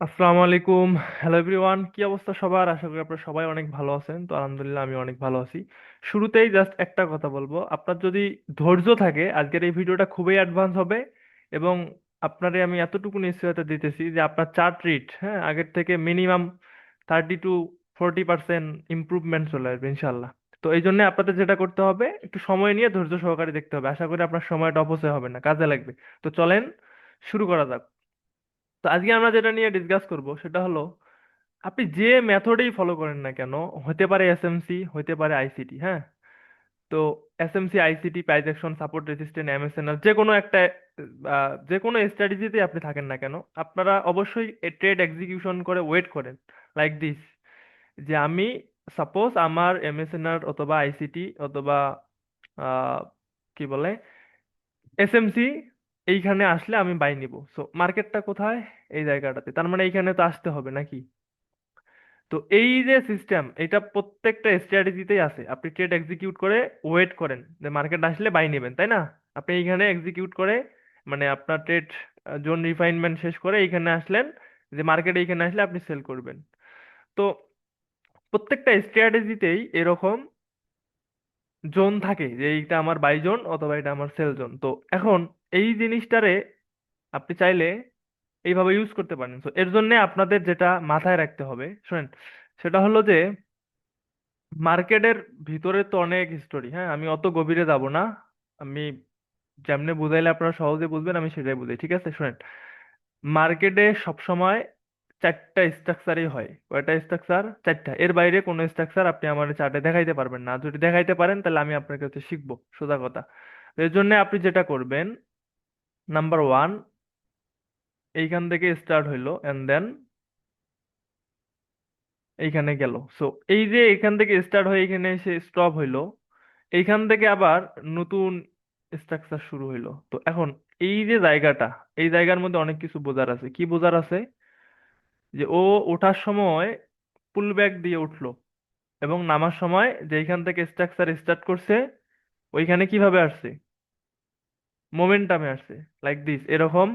আসসালামু আলাইকুম। Hello everyone, কি অবস্থা সবার? আশা করি আপনারা সবাই অনেক ভালো আছেন। তো আলহামদুলিল্লাহ আমি অনেক ভালো আছি। শুরুতেই জাস্ট একটা কথা বলবো, আপনার যদি ধৈর্য থাকে আজকের এই ভিডিওটা খুবই অ্যাডভান্স হবে। এবং আপনারে আমি এতটুকু নিশ্চয়তা দিতেছি যে আপনার চার্ট রিড, হ্যাঁ, আগের থেকে মিনিমাম 30 to 40% ইমপ্রুভমেন্ট চলে আসবে ইনশাল্লাহ। তো এই জন্য আপনাদের যেটা করতে হবে, একটু সময় নিয়ে ধৈর্য সহকারে দেখতে হবে। আশা করি আপনার সময়টা অপচয় হবে না, কাজে লাগবে। তো চলেন শুরু করা যাক। তো আজকে আমরা যেটা নিয়ে ডিসকাস করব সেটা হলো, আপনি যে মেথডেই ফলো করেন না কেন, হতে পারে এসএমসি, হতে পারে আইসিটি, হ্যাঁ। তো SMC, ICT, price action, support, resistance, MSNL, যে কোনো একটা যে কোনো স্ট্র্যাটেজিতে আপনি থাকেন না কেন, আপনারা অবশ্যই ট্রেড এক্সিকিউশন করে ওয়েট করেন লাইক দিস, যে আমি সাপোজ আমার এমএসএনআর অথবা আইসিটি অথবা আহ, কি বলে এসএমসি এইখানে আসলে আমি বাই নিব। সো মার্কেটটা কোথায়? এই জায়গাটাতে, তার মানে এইখানে তো আসতে হবে নাকি? তো এই যে সিস্টেম, এটা প্রত্যেকটা স্ট্র্যাটেজিতেই আছে। আপনি ট্রেড এক্সিকিউট করে ওয়েট করেন যে মার্কেট আসলে বাই নেবেন, তাই না? আপনি এইখানে এক্সিকিউট করে, মানে আপনার ট্রেড জোন রিফাইনমেন্ট শেষ করে এইখানে আসলেন, যে মার্কেট এইখানে আসলে আপনি সেল করবেন। তো প্রত্যেকটা স্ট্র্যাটেজিতেই এরকম জোন থাকে, যে এইটা আমার বাই জোন অথবা এটা আমার সেল জোন। তো এখন এই জিনিসটারে আপনি চাইলে এইভাবে ইউজ করতে পারেন। তো এর জন্য আপনাদের যেটা মাথায় রাখতে হবে, শুনেন, সেটা হলো যে মার্কেটের ভিতরে তো অনেক হিস্টোরি, হ্যাঁ, আমি অত গভীরে যাব না। আমি যেমনে বুঝাইলে আপনারা সহজে বুঝবেন আমি সেটাই বুঝাই, ঠিক আছে? শুনেন, মার্কেটে সবসময় চারটা স্ট্রাকচারই হয়। কয়টা স্ট্রাকচার? চারটা। এর বাইরে কোনো স্ট্রাকচার আপনি আমার চার্টে দেখাইতে পারবেন না। যদি দেখাইতে পারেন তাহলে আমি আপনার কাছে শিখবো, সোজা কথা। এর জন্য আপনি যেটা করবেন, নাম্বার ওয়ান, এইখান থেকে স্টার্ট হইলো এন্ড দেন এইখানে গেল। সো এই যে এখান থেকে স্টার্ট হয়ে এখানে এসে স্টপ হইলো, এইখান থেকে আবার নতুন স্ট্রাকচার শুরু হইলো। তো এখন এই যে জায়গাটা, এই জায়গার মধ্যে অনেক কিছু বোঝার আছে। কি বোঝার আছে? যে ও ওঠার সময় পুল ব্যাক দিয়ে উঠলো, এবং নামার সময় যে এইখান থেকে স্ট্রাকচার স্টার্ট করছে ওইখানে কিভাবে আসছে? মোমেন্টামে আসছে, লাইক দিস, এরকম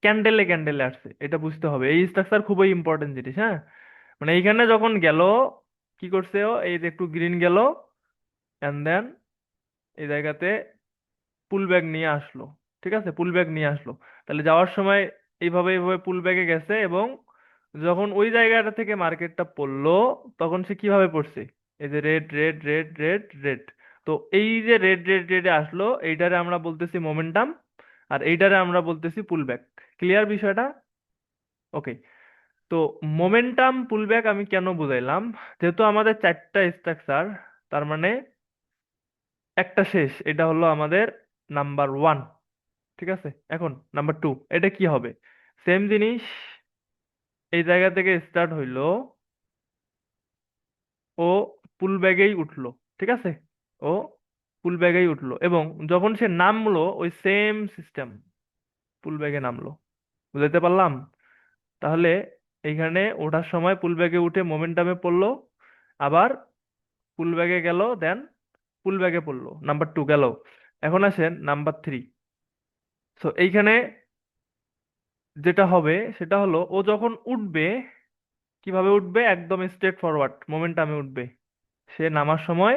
ক্যান্ডেলে ক্যান্ডেলে আসছে। এটা বুঝতে হবে, এই স্ট্রাকচার খুবই ইম্পর্টেন্ট জিনিস, হ্যাঁ। মানে এইখানে যখন গেল, কি করছে ও? এই যে একটু গ্রিন গেল, এন্ড দেন এই জায়গাতে পুল ব্যাক নিয়ে আসলো। ঠিক আছে, পুল ব্যাক নিয়ে আসলো। তাহলে যাওয়ার সময় এইভাবে এইভাবে পুল ব্যাকে গেছে, এবং যখন ওই জায়গাটা থেকে মার্কেটটা পড়লো, তখন সে কিভাবে পড়ছে? এই যে red red red red red. তো এই যে রেড রেড রেডে আসলো, এইটারে আমরা বলতেছি মোমেন্টাম, আর এইটারে আমরা বলতেছি পুল ব্যাক। ক্লিয়ার বিষয়টা? ওকে। তো মোমেন্টাম পুলব্যাক আমি কেন বুঝাইলাম? যেহেতু আমাদের চারটা স্ট্রাকচার, তার মানে একটা শেষ, এটা হলো আমাদের নাম্বার ওয়ান। ঠিক আছে, এখন নাম্বার টু, এটা কি হবে? সেম জিনিস, এই জায়গা থেকে স্টার্ট হইলো, ও পুল ব্যাগেই উঠলো। ঠিক আছে, ও পুল ব্যাগেই উঠলো, এবং যখন সে নামলো ওই সেম সিস্টেম, পুল ব্যাগে নামলো। বুঝাইতে পারলাম? তাহলে এইখানে ওঠার সময় পুল ব্যাগে উঠে মোমেন্টামে পড়লো, আবার পুল ব্যাগে গেল, দেন পুল ব্যাগে পড়লো, নাম্বার টু গেল। এখন আসেন নাম্বার থ্রি। সো এইখানে যেটা হবে সেটা হলো, ও যখন উঠবে, কিভাবে উঠবে? একদম স্ট্রেট ফরওয়ার্ড মোমেন্টামে উঠবে। সে নামার সময়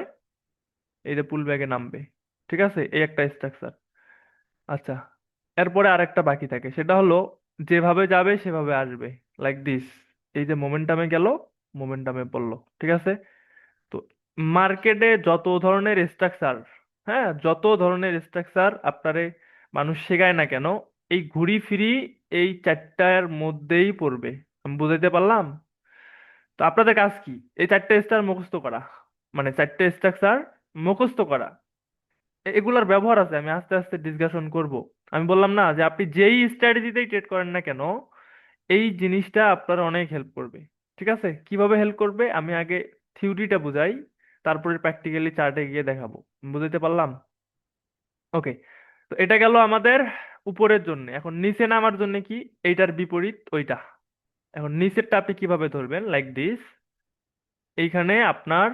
এই যে পুল ব্যাগে নামবে। ঠিক আছে, এই একটা স্ট্রাকচার। আচ্ছা, এরপরে আরেকটা বাকি থাকে, সেটা হলো যেভাবে যাবে সেভাবে আসবে, লাইক দিস। এই যে মোমেন্টামে গেল, মোমেন্টামে পড়লো। ঠিক আছে। তো মার্কেটে যত ধরনের স্ট্রাকচার, হ্যাঁ, যত ধরনের স্ট্রাকচার আপনারে মানুষ শেখায় না কেন, এই ঘুরি ফিরি এই চারটার মধ্যেই পড়বে। আমি বুঝাইতে পারলাম? তো আপনাদের কাজ কি? এই চারটে স্টার মুখস্থ করা, মানে চারটে স্ট্রাকচার মুখস্থ করা। এগুলার ব্যবহার আছে, আমি আস্তে আস্তে ডিসকাশন করব। আমি বললাম না যে আপনি যেই স্ট্র্যাটেজিতেই ট্রেড করেন না কেন, এই জিনিসটা আপনার অনেক হেল্প করবে। ঠিক আছে, কিভাবে হেল্প করবে আমি আগে থিওরিটা বুঝাই, তারপরে প্র্যাকটিক্যালি চার্টে গিয়ে দেখাবো। বুঝতে পারলাম? ওকে। তো এটা গেল আমাদের উপরের জন্য। এখন নিচে নামার জন্য কি? এইটার বিপরীত ওইটা। এখন নিচেরটা আপনি কিভাবে ধরবেন? Like this. এইখানে আপনার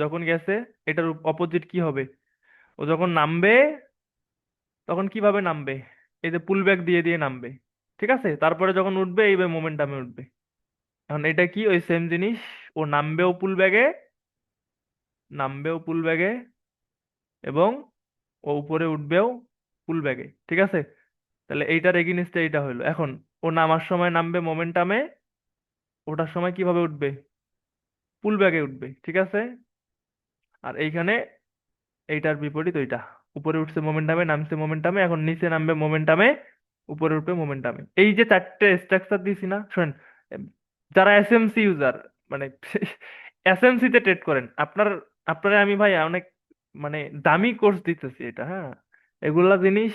যখন গেছে, এটার অপোজিট কি হবে? ও যখন নামবে, তখন কিভাবে নামবে? এই যে পুল ব্যাক দিয়ে দিয়ে নামবে। ঠিক আছে, তারপরে যখন উঠবে এইভাবে মোমেন্টামে উঠবে। এখন এটা কি ওই সেম জিনিস, ও নামবেও পুল ব্যাগে, নামবেও পুল ব্যাগে, এবং ও উপরে উঠবেও পুল ব্যাগে, ঠিক আছে। তাহলে এইটার এগেইনস্টে এইটা হইলো। এখন ও নামার সময় নামবে মোমেন্টামে, ওঠার সময় কিভাবে উঠবে, পুল ব্যাগে উঠবে, ঠিক আছে। আর এইখানে এইটার বিপরীত ওইটা, উপরে উঠছে মোমেন্টামে, নামছে মোমেন্টামে, এখন নিচে নামবে মোমেন্টামে, উপরে উঠবে মোমেন্টামে। এই যে চারটে স্ট্রাকচার দিছি না, শোনেন, এম, যারা এসএমসি ইউজার, মানে এসএমসি তে ট্রেড করেন, আপনারা আমি ভাই অনেক মানে দামি কোর্স দিতেছি এটা, হ্যাঁ। এগুলা জিনিস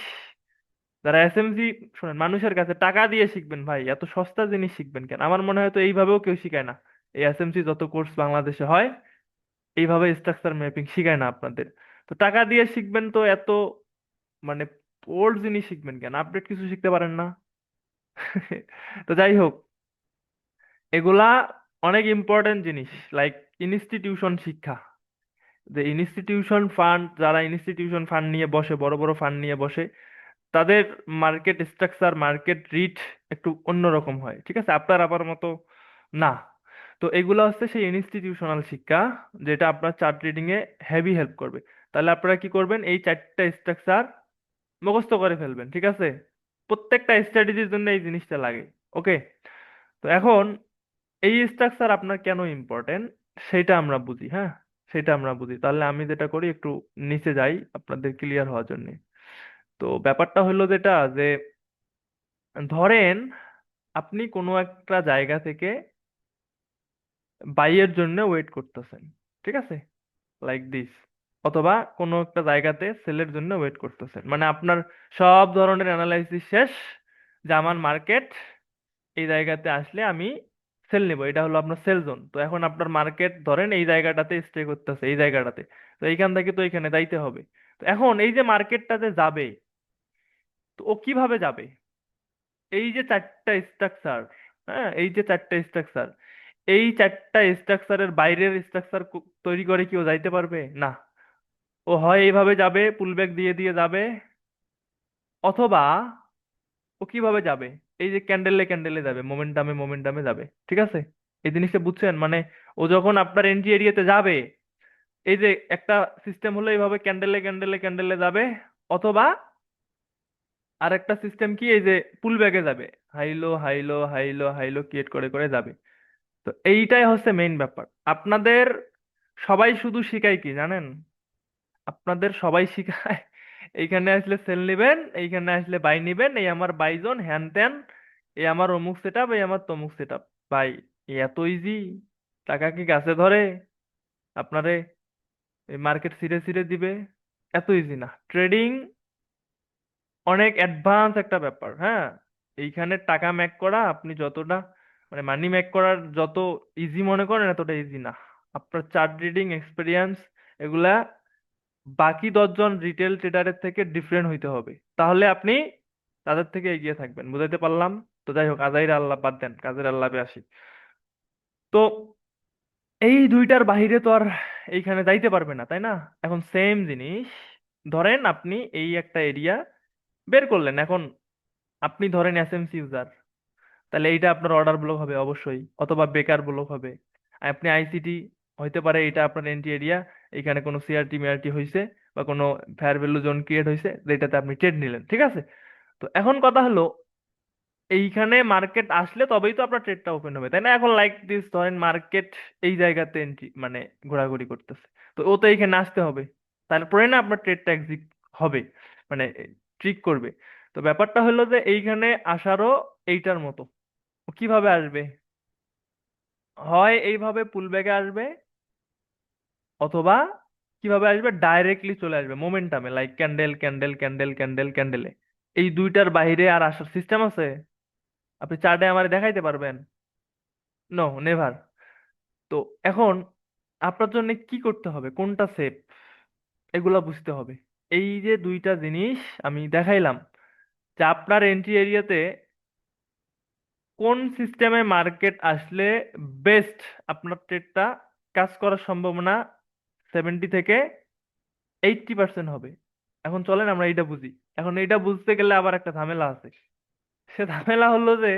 যারা এসএমসি, শোনেন, মানুষের কাছে টাকা দিয়ে শিখবেন ভাই, এত সস্তা জিনিস শিখবেন কেন? আমার মনে হয় তো এইভাবেও কেউ শিখায় না। এই এসএমসি যত কোর্স বাংলাদেশে হয়, এইভাবে স্ট্রাকচার ম্যাপিং শিখায় না আপনাদের। তো টাকা দিয়ে শিখবেন তো এত মানে ওল্ড জিনিস শিখবেন কেন? আপডেট কিছু শিখতে পারেন না? তো যাই হোক, এগুলা অনেক ইম্পর্টেন্ট জিনিস, লাইক ইনস্টিটিউশন শিক্ষা। যে ইনস্টিটিউশন ফান্ড, যারা ইনস্টিটিউশন ফান্ড নিয়ে বসে, বড় বড় ফান্ড নিয়ে বসে, তাদের মার্কেট স্ট্রাকচার, মার্কেট রিট একটু অন্যরকম হয়, ঠিক আছে, আপনার আবার মতো না। তো এগুলো হচ্ছে সেই ইনস্টিটিউশনাল শিক্ষা, যেটা আপনার chart reading a heavy help করবে। তাহলে আপনারা কি করবেন, এই চারটা স্ট্রাকচার মুখস্থ করে ফেলবেন, ঠিক আছে। প্রত্যেকটা স্ট্র্যাটেজির জন্য এই জিনিসটা লাগে। ওকে, তো এখন এই স্ট্রাকচার আপনার কেন ইম্পর্টেন্ট সেটা আমরা বুঝি, হ্যাঁ। সেটা আমরা বুঝি, তাহলে আমি যেটা করি, একটু নিচে যাই আপনাদের ক্লিয়ার হওয়ার জন্য। তো ব্যাপারটা হলো যেটা, যে ধরেন আপনি কোনো একটা জায়গা থেকে বাইয়ের জন্য ওয়েট করতেছেন, ঠিক আছে, লাইক দিস। অথবা কোনো একটা জায়গাতে সেলের জন্য ওয়েট করতেছেন, মানে আপনার সব ধরনের অ্যানালাইসিস শেষ, যে আমার মার্কেট এই জায়গাতে আসলে আমি সেল নেবো, এটা হলো আপনার সেল জোন। তো এখন আপনার মার্কেট ধরেন এই জায়গাটাতে স্টে করতেছে, এই জায়গাটাতে। তো এইখান থেকে তো এখানে যাইতে হবে। তো এখন এই যে মার্কেটটাতে যাবে, তো ও কিভাবে যাবে? এই যে চারটা স্ট্রাকচার, হ্যাঁ, এই যে চারটা স্ট্রাকচার, এই চারটা স্ট্রাকচারের বাইরের স্ট্রাকচার তৈরি করে কি ও যাইতে পারবে? না। ও হয় এইভাবে যাবে, পুলব্যাক দিয়ে দিয়ে যাবে, অথবা ও কিভাবে যাবে, এই যে ক্যান্ডেলে ক্যান্ডেলে যাবে, মোমেন্টামে মোমেন্টামে যাবে, ঠিক আছে। এই জিনিসটা বুঝছেন? মানে ও যখন আপনার এন্ট্রি এরিয়াতে যাবে, এই যে একটা সিস্টেম হলো এইভাবে ক্যান্ডেলে ক্যান্ডেলে ক্যান্ডেলে যাবে, অথবা আর একটা সিস্টেম কি, এই যে পুলব্যাকে যাবে, হাইলো হাইলো হাইলো হাইলো ক্রিয়েট করে করে যাবে। তো এইটাই হচ্ছে মেইন ব্যাপার। আপনাদের সবাই শুধু শিখায় কি জানেন? আপনাদের সবাই শিখায় এইখানে আসলে সেল নিবেন, এইখানে আসলে বাই নিবেন, এই আমার বাইজন হ্যান ত্যান, এই আমার অমুক সেট আপ, এই আমার তমুক সেট আপ। ভাই, এত ইজি? টাকা কি গাছে ধরে আপনারে এই মার্কেট ছিঁড়ে ছিঁড়ে দিবে? এত ইজি না ট্রেডিং, অনেক অ্যাডভান্স একটা ব্যাপার, হ্যাঁ। এইখানে টাকা মেক করা আপনি যতটা মানে মানি মেক করার যত ইজি মনে করেন, এতটা ইজি না। আপনার চার্ট রিডিং এক্সপিরিয়েন্স এগুলা বাকি 10 জন রিটেল ট্রেডারের থেকে ডিফারেন্ট হইতে হবে, তাহলে আপনি তাদের থেকে এগিয়ে থাকবেন। বুঝাইতে পারলাম? তো যাই হোক, আজাইর আল্লাহ বাদ দেন, কাজের আল্লাহে আসি। তো এই দুইটার বাহিরে তো আর এইখানে যাইতে পারবে না, তাই না? এখন সেম জিনিস, ধরেন আপনি এই একটা এরিয়া বের করলেন। এখন আপনি ধরেন এসএমসি ইউজার, তাহলে এইটা আপনার অর্ডার ব্লক হবে অবশ্যই, অথবা বেকার ব্লক হবে। আপনি আইসিটি, হইতে পারে এটা আপনার এন্ট্রি এরিয়া, এখানে কোনো সিআরটি মিআরটি হয়েছে, বা কোনো ফেয়ার ভ্যালু জোন ক্রিয়েট হয়েছে, যেটাতে আপনি ট্রেড নিলেন, ঠিক আছে। তো এখন কথা হলো, এইখানে মার্কেট আসলে তবেই তো আপনার ট্রেডটা ওপেন হবে, তাই না? এখন লাইক দিস, ধরেন মার্কেট এই জায়গাতে এন্ট্রি মানে ঘোরাঘুরি করতেছে, তো ও তো এইখানে আসতে হবে, তারপরে না আপনার ট্রেডটা এক্সিট হবে, মানে ট্রিক করবে। তো ব্যাপারটা হলো যে এইখানে আসারও এইটার মতো। ও কিভাবে আসবে? হয় এইভাবে পুল ব্যাকে আসবে, অথবা কিভাবে আসবে, ডাইরেক্টলি চলে আসবে মোমেন্টামে, like candle candle candle candle ক্যান্ডেলে। এই দুইটার বাইরে আর আসার সিস্টেম আছে? আপনি চার্টে আমারে দেখাইতে পারবেন? No, never. তো এখন আপনার জন্য কি করতে হবে, কোনটা সেফ, এগুলা বুঝতে হবে। এই যে দুইটা জিনিস আমি দেখাইলাম, যে আপনার এন্ট্রি এরিয়াতে কোন সিস্টেমে মার্কেট আসলে বেস্ট আপনার ট্রেডটা কাজ করার সম্ভাবনা 70 থেকে 80% হবে। এখন চলেন আমরা এইটা বুঝি। এখন এইটা বুঝতে গেলে আবার একটা ঝামেলা আছে। সে ঝামেলা হলো যে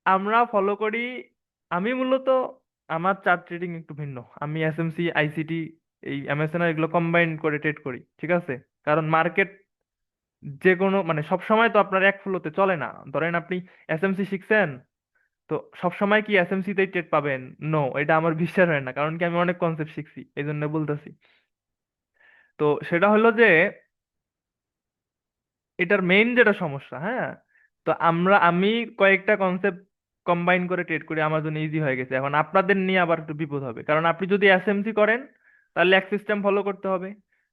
আমরা ফলো করি, আমি মূলত আমার চার্ট ট্রেডিং একটু ভিন্ন। আমি এসএমসি, আইসিটি, এই এমএসএন এগুলো কম্বাইন করে ট্রেড করি, ঠিক আছে? কারণ মার্কেট যে কোনো মানে সব সময় তো আপনার এক ফ্লোতে চলে না। ধরেন আপনি এসএমসি শিখছেন, তো সব সময় কি এসএমসি তেই ট্রেড পাবেন? নো, এটা আমার বিশ্বাস হয় না, কারণ কি আমি অনেক কনসেপ্ট শিখছি, এই জন্য বলতেছি। তো সেটা হলো যে এটার মেইন যেটা সমস্যা, হ্যাঁ, তো আমি কয়েকটা কনসেপ্ট কম্বাইন করে ট্রেড করি, আমার জন্য ইজি হয়ে গেছে। এখন আপনাদের নিয়ে আবার একটু বিপদ হবে, কারণ আপনি যদি এসএমসি করেন তাহলে এক সিস্টেম ফলো করতে হবে,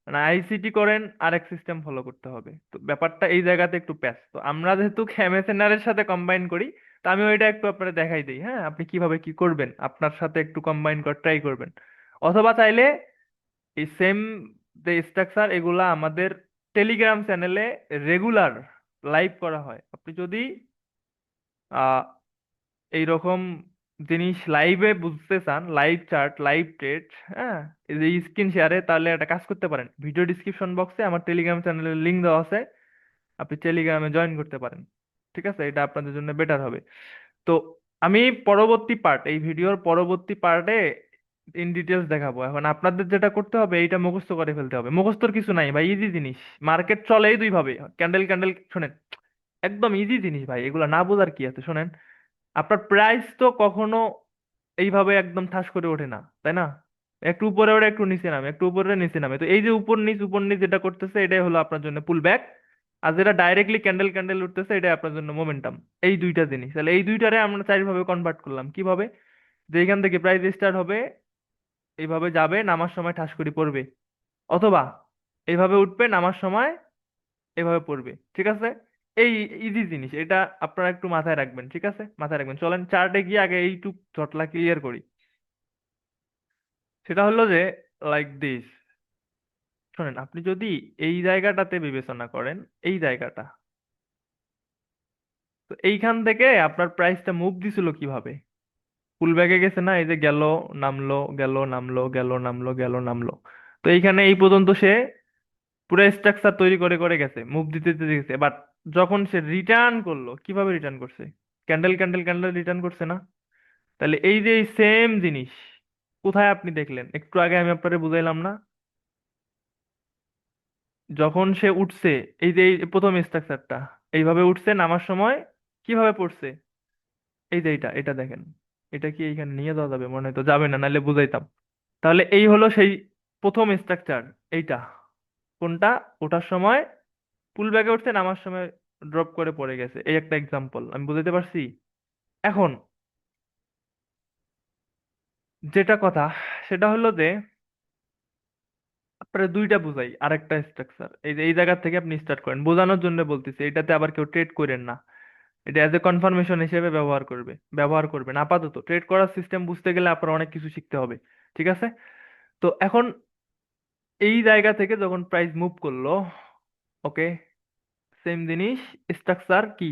মানে আইসিটি করেন আর এক সিস্টেম ফলো করতে হবে। তো ব্যাপারটা এই জায়গাতে একটু প্যাচ। তো আমরা যেহেতু এমএসএনআর এর সাথে কম্বাইন করি, তো আমি ওইটা একটু আপনাদের দেখাই দিই, হ্যাঁ, আপনি কিভাবে কি করবেন, আপনার সাথে একটু কম্বাইন করে ট্রাই করবেন। অথবা চাইলে এই সেম যে স্ট্রাকচার এগুলা আমাদের টেলিগ্রাম চ্যানেলে রেগুলার লাইভ করা হয়। আপনি যদি আহ এইরকম জিনিস লাইভে বুঝতে চান, লাইভ চার্ট, লাইভ ট্রেড, হ্যাঁ, এই যে স্ক্রিন শেয়ারে, তাহলে একটা কাজ করতে পারেন, ভিডিও ডিসক্রিপশন বক্সে আমার টেলিগ্রাম চ্যানেলের লিংক দেওয়া আছে, আপনি টেলিগ্রামে জয়েন করতে পারেন। ঠিক আছে, এটা আপনাদের জন্য বেটার হবে। তো আমি পরবর্তী পার্ট, এই ভিডিওর পরবর্তী পার্টে ইন ডিটেলস দেখাবো। এখন আপনাদের যেটা করতে হবে, এইটা মুখস্থ করে ফেলতে হবে। মুখস্থর কিছু নাই ভাই, ইজি জিনিস। মার্কেট চলেই দুই ভাবে, ক্যান্ডেল ক্যান্ডেল, শোনেন, একদম ইজি জিনিস ভাই, এগুলো না বোঝার কি আছে, শোনেন। আপনার প্রাইস তো কখনো এইভাবে একদম ঠাস করে ওঠে না, তাই না? একটু উপরে ওঠে, একটু নিচে নামে, একটু উপরে নিচে নামে। তো এই যে উপর নিচ যেটা করতেছে, এটাই হলো আপনার জন্য পুল ব্যাক। আর যেটা ডাইরেক্টলি ক্যান্ডেল ক্যান্ডেল উঠতেছে, এটাই আপনার জন্য মোমেন্টাম। এই দুইটা জিনিস, তাহলে এই দুইটারে আমরা চারভাবে কনভার্ট করলাম। কিভাবে? যে এখান থেকে প্রাইস স্টার্ট হবে, এইভাবে যাবে, নামার সময় ঠাস করে পড়বে, অথবা এইভাবে উঠবে, নামার সময় এভাবে পড়বে, ঠিক আছে? এই ইজি জিনিস, এটা আপনারা একটু মাথায় রাখবেন, ঠিক আছে? মাথায় রাখবেন। চলেন চার্টে গিয়ে আগে এইটুক জটলা ক্লিয়ার করি। সেটা হলো যে লাইক দিস, শোনেন, আপনি যদি এই জায়গাটাতে বিবেচনা করেন, এই জায়গাটা, তো এইখান থেকে আপনার প্রাইসটা মুভ দিছিল কিভাবে? পুল ব্যাকে গেছে না, এই যে গেল, নামলো, গেল, নামলো, গেল, নামলো, গেল, নামলো। তো এইখানে এই পর্যন্ত সে পুরো স্ট্রাকচার তৈরি করে করে গেছে, মুভ দিতে দিতে গেছে। বাট যখন সে রিটার্ন করলো, কিভাবে রিটার্ন করছে? ক্যান্ডেল ক্যান্ডেল ক্যান্ডেল রিটার্ন করছে না? তাহলে এই যে সেম জিনিস কোথায় আপনি দেখলেন? একটু আগে আমি আপনারে বুঝাইলাম না? যখন সে উঠছে, এই যে এই প্রথম স্ট্রাকচারটা এইভাবে উঠছে, নামার সময় কিভাবে পড়ছে? এই যে এটা দেখেন, এটা কি এইখানে নিয়ে যাওয়া যাবে? মনে হয় তো যাবে না, নাহলে বুঝাইতাম। তাহলে এই হলো সেই প্রথম স্ট্রাকচার। এইটা কোনটা? ওঠার সময় পুল ব্যাকে উঠছে, নামার সময় ড্রপ করে পড়ে গেছে, এই একটা এক্সাম্পল। আমি বুঝাতে পারছি? এখন যেটা কথা, সেটা হলো যে আপনারা দুইটা বুঝাই, আরেকটা স্ট্রাকচার এই যে এই জায়গা থেকে আপনি স্টার্ট করেন, বোঝানোর জন্য বলতেছি। এটাতে আবার কেউ ট্রেড করেন না, এটা অ্যাজ এ কনফার্মেশন হিসেবে ব্যবহার করবেন। আপাতত ট্রেড করার সিস্টেম বুঝতে গেলে আপনার অনেক কিছু শিখতে হবে, ঠিক আছে? তো এখন এই জায়গা থেকে যখন প্রাইস মুভ করলো, ওকে, সেম জিনিস, স্ট্রাকচার কি,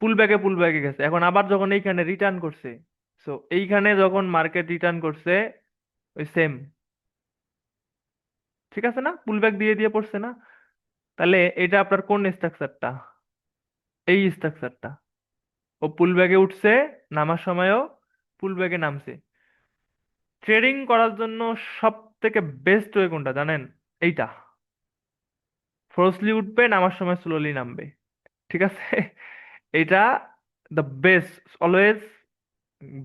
পুল ব্যাকে গেছে। এখন আবার যখন এইখানে রিটার্ন করছে, সো এইখানে যখন মার্কেট রিটার্ন করছে, ওই সেম, ঠিক আছে না, পুল ব্যাক দিয়ে দিয়ে পড়ছে না? তাহলে এটা আপনার কোন স্ট্রাকচারটা? এই স্ট্রাকচারটা। ও পুল ব্যাকে উঠছে, নামার সময়ও পুল ব্যাকে নামছে। ট্রেডিং করার জন্য সব থেকে বেস্ট ওয়ে কোনটা জানেন? এইটা। ফোর্সলি উঠবে, নামার সময় স্লোলি নামবে, ঠিক আছে? এটা the best, always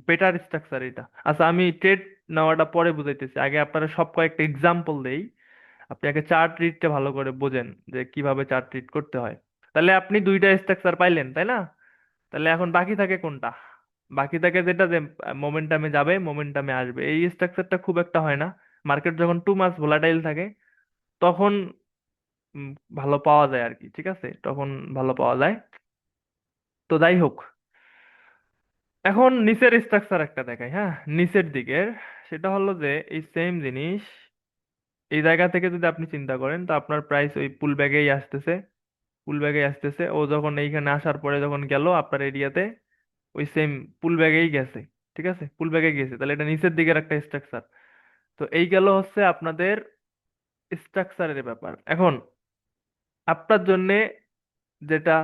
better structure এটা। আচ্ছা, আমি ট্রেড নেওয়াটা পরে বুঝাইতেছি, আগে আপনারা সব কয়েকটা এক্সাম্পল দেই। আপনি আগে চার্ট রিডটা ভালো করে বোঝেন যে কিভাবে চার্ট রিড করতে হয়। তাহলে আপনি দুইটা স্ট্রাকচার পাইলেন, তাই না? তাহলে এখন বাকি থাকে কোনটা? বাকি থাকে যেটা যে মোমেন্টামে যাবে, মোমেন্টামে আসবে, এই স্ট্রাকচারটা খুব একটা হয় না। মার্কেট যখন টু মাস ভোলাটাইল থাকে, তখন উম, ভালো পাওয়া যায় আর কি, ঠিক আছে? তখন ভালো পাওয়া যায়। তো যাই হোক, এখন নিচের স্ট্রাকচার একটা দেখাই, হ্যাঁ, নিচের দিকের। সেটা হলো যে এই সেম জিনিস, এই জায়গা থেকে যদি আপনি চিন্তা করেন, তো আপনার প্রাইস ওই পুল ব্যাগেই আসতেছে, পুল ব্যাগে আসতেছে। ও যখন এইখানে আসার পরে যখন গেল আপনার এরিয়াতে, ওই সেম পুল ব্যাগেই গেছে, ঠিক আছে? পুল ব্যাগে গেছে, তাহলে এটা নিচের দিকের একটা স্ট্রাকচার। তো এই গেল হচ্ছে আপনাদের স্ট্রাকচারের ব্যাপার। এখন আপনার জন্য যেটা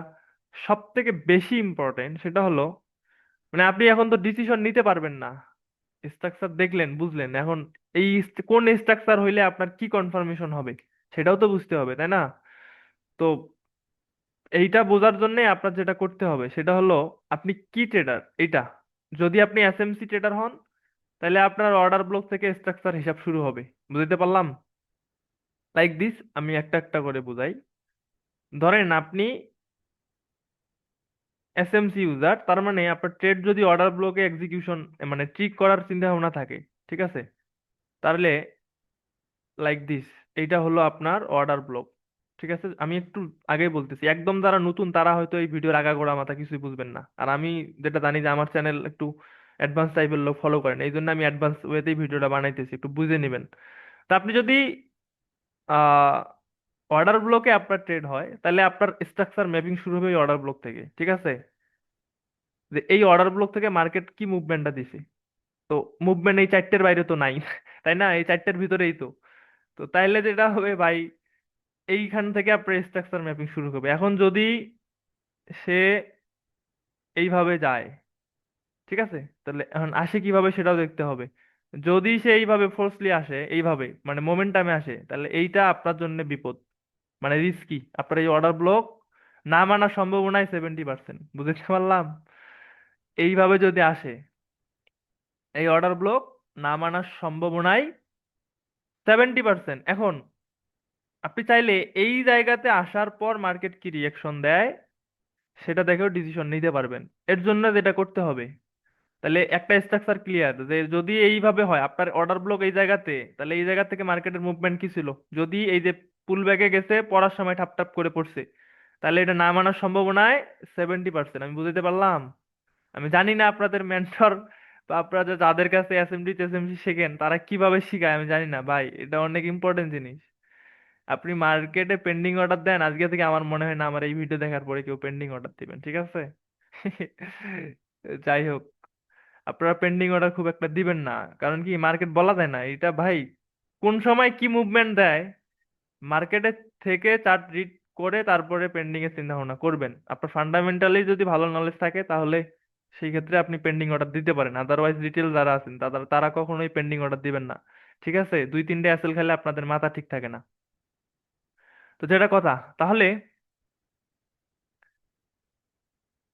সব থেকে বেশি ইম্পর্টেন্ট সেটা হলো, মানে আপনি এখন তো ডিসিশন নিতে পারবেন না। স্ট্রাকচার দেখলেন, বুঝলেন, এখন এই কোন স্ট্রাকচার হইলে আপনার কি কনফার্মেশন হবে সেটাও তো বুঝতে হবে, তাই না? তো এইটা বোঝার জন্য আপনার যেটা করতে হবে সেটা হলো, আপনি কি ট্রেডার এইটা। যদি আপনি এসএমসি ট্রেডার হন, তাহলে আপনার অর্ডার ব্লক থেকে স্ট্রাকচার হিসাব শুরু হবে। বুঝতে পারলাম? লাইক দিস, আমি একটা একটা করে বুঝাই। ধরেন আপনি এসএমসি ইউজার, তার মানে আপনার ট্রেড যদি অর্ডার ব্লকে এক্সিকিউশন মানে ট্রিক করার চিন্তা ভাবনা থাকে, ঠিক আছে, তাহলে লাইক দিস, এইটা হলো আপনার অর্ডার ব্লক। ঠিক আছে, আমি একটু আগে বলতেছি, একদম যারা নতুন তারা হয়তো এই ভিডিওর আগাগোড়া মাথা কিছুই বুঝবেন না। আর আমি যেটা জানি যে আমার চ্যানেল একটু অ্যাডভান্স টাইপের লোক ফলো করেন, এই জন্য আমি অ্যাডভান্স ওয়েতেই ভিডিওটা বানাইতেছি, একটু বুঝে নেবেন। তা আপনি যদি আহ অর্ডার ব্লকে আপনার ট্রেড হয়, তাহলে আপনার স্ট্রাকচার ম্যাপিং শুরু হবে ওই অর্ডার ব্লক থেকে। ঠিক আছে, যে এই অর্ডার ব্লক থেকে মার্কেট কি মুভমেন্টটা দিছে। তো মুভমেন্ট এই চারটের বাইরে তো নাই তাই না, এই চারটের ভিতরেই তো। তো তাইলে যেটা হবে ভাই, এইখান থেকে আপনার স্ট্রাকচার ম্যাপিং শুরু করবে। এখন যদি সে এইভাবে যায়, ঠিক আছে, তাহলে এখন আসে কিভাবে সেটাও দেখতে হবে। যদি সে এইভাবে ফোর্সলি আসে, এইভাবে মানে মোমেন্টামে আসে, তাহলে এইটা আপনার জন্য বিপদ, মানে রিস্কি। আপনার এই অর্ডার ব্লক না মানার সম্ভাবনাই 70%। বুঝতে পারলাম? এইভাবে যদি আসে, এই অর্ডার ব্লক না মানার সম্ভাবনাই 70%। এখন আপনি চাইলে এই জায়গাতে আসার পর মার্কেট কি রিয়েকশন দেয় সেটা দেখেও ডিসিশন নিতে পারবেন। এর জন্য যেটা করতে হবে, তাহলে একটা স্ট্রাকচার ক্লিয়ার যে যদি এইভাবে হয় আপনার অর্ডার ব্লক এই জায়গাতে, তাহলে এই জায়গা থেকে মার্কেটের মুভমেন্ট কি ছিল। যদি এই যে পুল ব্যাকে গেছে, পড়ার সময় ঠাপ ঠাপ করে পড়ছে, তাহলে এটা না মানার সম্ভাবনায় 70%। আমি বুঝতে পারলাম? আমি জানি না আপনাদের মেন্টর বা আপনারা যাদের কাছে এসএমডি টেসএমসি শেখেন তারা কিভাবে শিখায়, আমি জানি না ভাই, এটা অনেক ইম্পর্টেন্ট জিনিস। আপনি মার্কেটে পেন্ডিং অর্ডার দেন, আজকে থেকে আমার মনে হয় না আমার এই ভিডিও দেখার পরে কেউ পেন্ডিং অর্ডার দিবেন। ঠিক আছে যাই হোক, আপনারা পেন্ডিং অর্ডার খুব একটা দিবেন না। কারণ কি, মার্কেট বলা যায় না এটা ভাই, কোন সময় কি মুভমেন্ট দেয়। মার্কেটের থেকে চার্ট রিড করে তারপরে পেন্ডিং এর চিন্তা ভাবনা করবেন। আপনার ফান্ডামেন্টালি যদি ভালো নলেজ থাকে, তাহলে সেই ক্ষেত্রে আপনি পেন্ডিং অর্ডার দিতে পারেন। আদারওয়াইজ রিটেল যারা আছেন তারা তারা কখনোই পেন্ডিং অর্ডার দিবেন না। ঠিক আছে, দুই তিনটে অ্যাসেল খেলে আপনাদের মাথা ঠিক থাকে না। তো যেটা কথা, তাহলে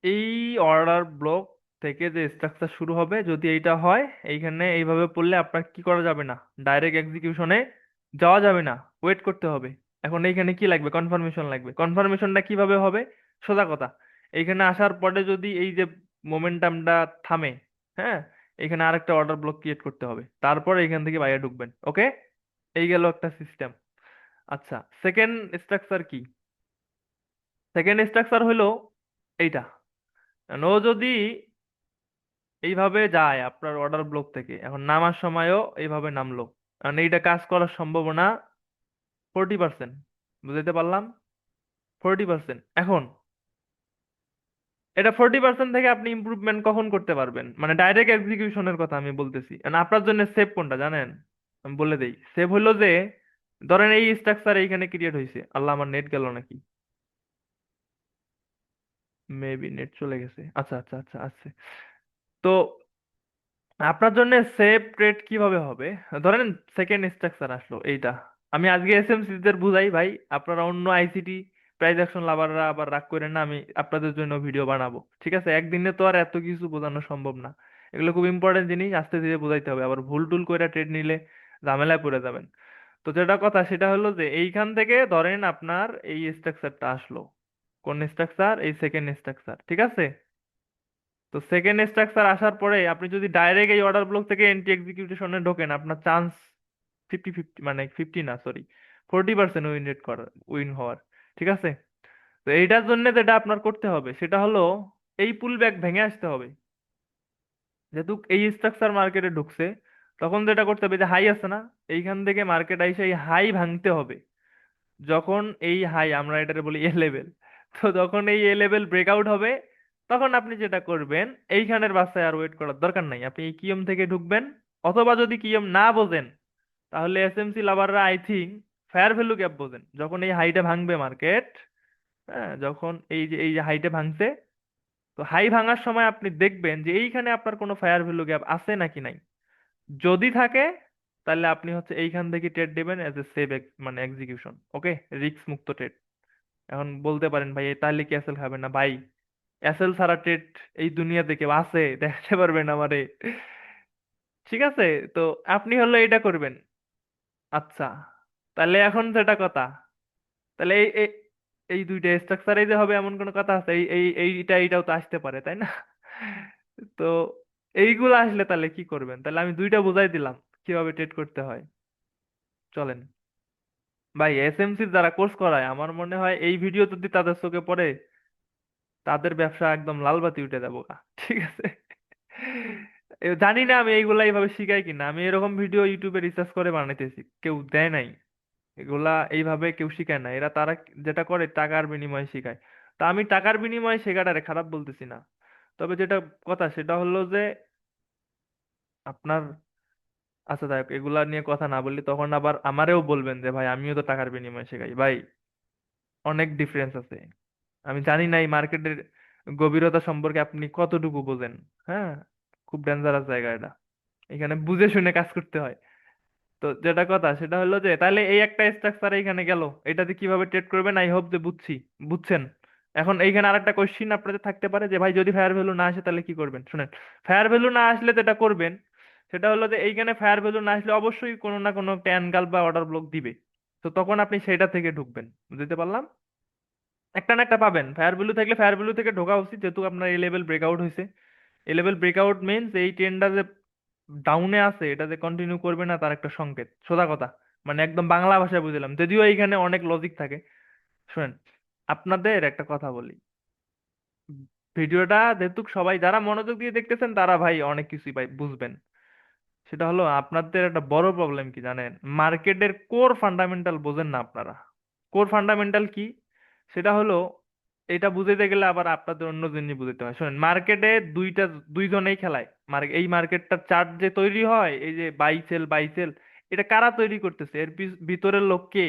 এই অর্ডার ব্লক থেকে যে স্ট্রাকচার শুরু হবে, যদি এইটা হয়, এইখানে এইভাবে পড়লে আপনার কি করা যাবে না, ডাইরেক্ট এক্সিকিউশনে যাওয়া যাবে না, ওয়েট করতে হবে। এখন এইখানে কি লাগবে, কনফার্মেশন লাগবে। কনফার্মেশনটা কিভাবে হবে? সোজা কথা, এইখানে আসার পরে যদি এই যে মোমেন্টামটা থামে, হ্যাঁ, এখানে আরেকটা অর্ডার ব্লক ক্রিয়েট করতে হবে, তারপর এইখান থেকে বাইরে ঢুকবেন। ওকে, এই গেল একটা সিস্টেম। আচ্ছা, সেকেন্ড স্ট্রাকচার কি? সেকেন্ড স্ট্রাকচার হলো এইটা। ও যদি এইভাবে যায় আপনার অর্ডার ব্লক থেকে, এখন নামার সময়ও এইভাবে নামলো, কারণ এইটা কাজ করার সম্ভাবনা 40%। বুঝতে পারলাম? 40%। এখন এটা 40% থেকে আপনি ইমপ্রুভমেন্ট কখন করতে পারবেন, মানে ডাইরেক্ট এক্সিকিউশনের কথা আমি বলতেছি। And আপনার জন্য সেভ কোনটা জানেন? আমি বলে দেই, সেভ হলো যে, ধরেন এই স্ট্রাকচার এইখানে ক্রিয়েট হয়েছে। আল্লাহ, আমার নেট গেল নাকি? মেবি নেট চলে গেছে। আচ্ছা আচ্ছা আচ্ছা আচ্ছা। তো আপনার জন্য সেভ ট্রেড কিভাবে হবে? ধরেন সেকেন্ড স্ট্রাকচার আসলো এইটা। আমি আজকে এসএমসি দের বুঝাই ভাই, আপনারা অন্য আইসিটি প্রাইস অ্যাকশন লাভাররা আবার রাগ করেন না, আমি আপনাদের জন্য ভিডিও বানাবো। ঠিক আছে, একদিনে তো আর এত কিছু বোঝানো সম্ভব না। এগুলো খুব ইম্পর্টেন্ট জিনিস, আস্তে ধীরে বোঝাইতে হবে। আবার ভুল টুল করে ট্রেড নিলে ঝামেলায় পড়ে যাবেন। তো যেটা কথা সেটা হলো যে, এইখান থেকে ধরেন আপনার এই স্ট্রাকচারটা আসলো। কোন স্ট্রাকচার? এই সেকেন্ড স্ট্রাকচার। ঠিক আছে, তো সেকেন্ড স্ট্রাকচার আসার পরে আপনি যদি ডাইরেক্ট এই অর্ডার ব্লক থেকে এন্টি এক্সিকিউশনে ঢোকেন, আপনার চান্স 50-50, মানে 50 না সরি, 40% উইন রেট করার, উইন হওয়ার। ঠিক আছে, তো এইটার জন্য যেটা আপনার করতে হবে সেটা হলো, এই পুল ব্যাক ভেঙে আসতে হবে। যেহেতু এই স্ট্রাকচার মার্কেটে ঢুকছে, তখন যেটা করতে হবে, যে হাই আছে না, এইখান থেকে মার্কেট আইসে এই হাই ভাঙতে হবে। যখন এই হাই, আমরা এটাকে বলি এ লেভেল, তো যখন এই এ লেভেল ব্রেকআউট হবে, তখন আপনি যেটা করবেন, এইখানের বাসায় আর ওয়েট করার দরকার নাই, আপনি এই কিয়ম থেকে ঢুকবেন। অথবা যদি কিয়ম না বোঝেন, তাহলে এসএমসি লাভাররা I think fair value gap বোঝেন। যখন এই হাইটা ভাঙবে মার্কেট, হ্যাঁ, যখন এই যে হাইটে ভাঙছে, তো হাই ভাঙার সময় আপনি দেখবেন যে এইখানে আপনার কোনো ফায়ার ভ্যালু গ্যাপ আছে নাকি নাই। যদি থাকে, তাহলে আপনি হচ্ছে এইখান থেকে ট্রেড দিবেন এজ এ সেভ, মানে এক্সিকিউশন, ওকে, রিস্ক মুক্ত ট্রেড। এখন বলতে পারেন ভাই তাহলে কি অ্যাসেল খাবে না? ভাই, অ্যাসেল ছাড়া ট্রেড এই দুনিয়াতে কেউ আছে দেখাতে পারবেন আমারে? ঠিক আছে, তো আপনি হলো এটা করবেন। আচ্ছা, তাহলে এখন যেটা কথা, তাহলে এই এই এই দুইটা স্ট্রাকচারে যে হবে এমন কোনো কথা আছে? এইটাও তো আসতে পারে, তাই না? তো এইগুলো আসলে তাহলে কি করবেন? তাহলে আমি দুইটা বুঝাই দিলাম কিভাবে ট্রেড করতে হয়। চলেন ভাই, এসএমসির যারা কোর্স করায়, আমার মনে হয় এই ভিডিও যদি তাদের চোখে পড়ে, তাদের ব্যবসা একদম লাল বাতি উঠে যাবো গা। ঠিক আছে, জানি না আমি এইগুলা এইভাবে শিখাই কিনা। আমি এরকম ভিডিও ইউটিউবে রিসার্চ করে বানাইতেছি, কেউ দেয় নাই। এগুলা এইভাবে কেউ শিখায় না, এরা তারা যেটা করে টাকার বিনিময়ে শিখায়। তা আমি টাকার বিনিময়ে শেখাটারে খারাপ বলতেছি না, তবে যেটা কথা সেটা হলো যে আপনার, আচ্ছা যাই হোক, এগুলা নিয়ে কথা না বললি তখন আবার আমারেও বলবেন যে ভাই আমিও তো টাকার বিনিময়ে শেখাই। ভাই, অনেক ডিফারেন্স আছে। আমি জানি না এই মার্কেটের গভীরতা সম্পর্কে আপনি কতটুকু বোঝেন। হ্যাঁ, খুব ডেঞ্জারাস জায়গা এটা, এখানে বুঝে শুনে কাজ করতে হয়। তো যেটা কথা সেটা হলো যে তাহলে এই একটা স্ট্রাকচার এখানে গেল, এটাতে কিভাবে ট্রেড করবেন আই হোপ যে বুঝছেন। এখন এইখানে আরেকটা কোশ্চিন আপনাদের থাকতে পারে যে ভাই যদি ফায়ার ভ্যালু না আসে তাহলে কি করবেন? শুনেন, ফায়ার ভ্যালু না আসলে যেটা করবেন সেটা হলো যে এইখানে ফায়ার ভ্যালু না আসলে অবশ্যই কোনো না কোনো একটা অ্যানগাল বা অর্ডার ব্লক দিবে। তো তখন আপনি সেটা থেকে ঢুকবেন। বুঝতে পারলাম? একটা না একটা পাবেন। ফায়ার ভ্যালু থাকলে ফায়ার ভ্যালু থেকে ঢোকা উচিত, যেহেতু আপনার এই লেভেল ব্রেকআউট হয়েছে। এই লেভেল ব্রেকআউট মিনস এই ট্রেন্ডটা যে ডাউনে আছে এটা যে কন্টিনিউ করবে না তার একটা সংকেত, সোজা কথা। মানে একদম বাংলা ভাষায় বুঝলাম, যদিও এইখানে অনেক লজিক থাকে। শুনেন, আপনাদের একটা কথা বলি, ভিডিওটা যেহেতু সবাই যারা মনোযোগ দিয়ে দেখতেছেন তারা ভাই অনেক কিছুই ভাই বুঝবেন। সেটা হলো আপনাদের একটা বড় প্রবলেম কি জানেন? মার্কেটের কোর ফান্ডামেন্টাল বোঝেন না আপনারা। কোর ফান্ডামেন্টাল কি? সেটা হলো, এটা বুঝাইতে গেলে আবার আপনাদের অন্য জিনিস বুঝতে হয়। শুনেন, মার্কেটে দুইজনেই খেলায়। এই মার্কেটটার চার্ট যে তৈরি হয়, এই যে বাই সেল, এটা কারা তৈরি করতেছে? এর ভিতরের লোক কে?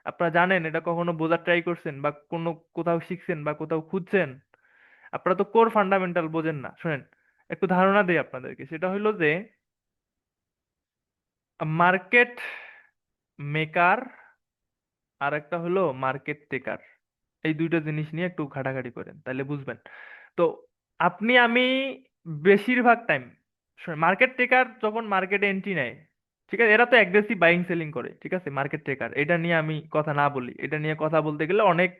আপনারা জানেন? এটা কখনো বোঝার ট্রাই করছেন বা কোথাও শিখছেন বা কোথাও খুঁজছেন? আপনারা তো কোর ফান্ডামেন্টাল বোঝেন না। শুনেন, একটু ধারণা দেই আপনাদেরকে, সেটা হলো যে মার্কেট মেকার আর একটা হলো মার্কেট টেকার। এই দুইটা জিনিস নিয়ে একটু ঘাটাঘাটি করেন তাহলে বুঝবেন। তো আপনি আমি বেশিরভাগ টাইম, মার্কেট টেকার যখন মার্কেটে এন্ট্রি নেয়, ঠিক আছে, এরা তো অ্যাগ্রেসিভ বাইং সেলিং করে, ঠিক আছে। মার্কেট টেকার এটা নিয়ে আমি কথা না বলি, এটা নিয়ে কথা বলতে গেলে অনেক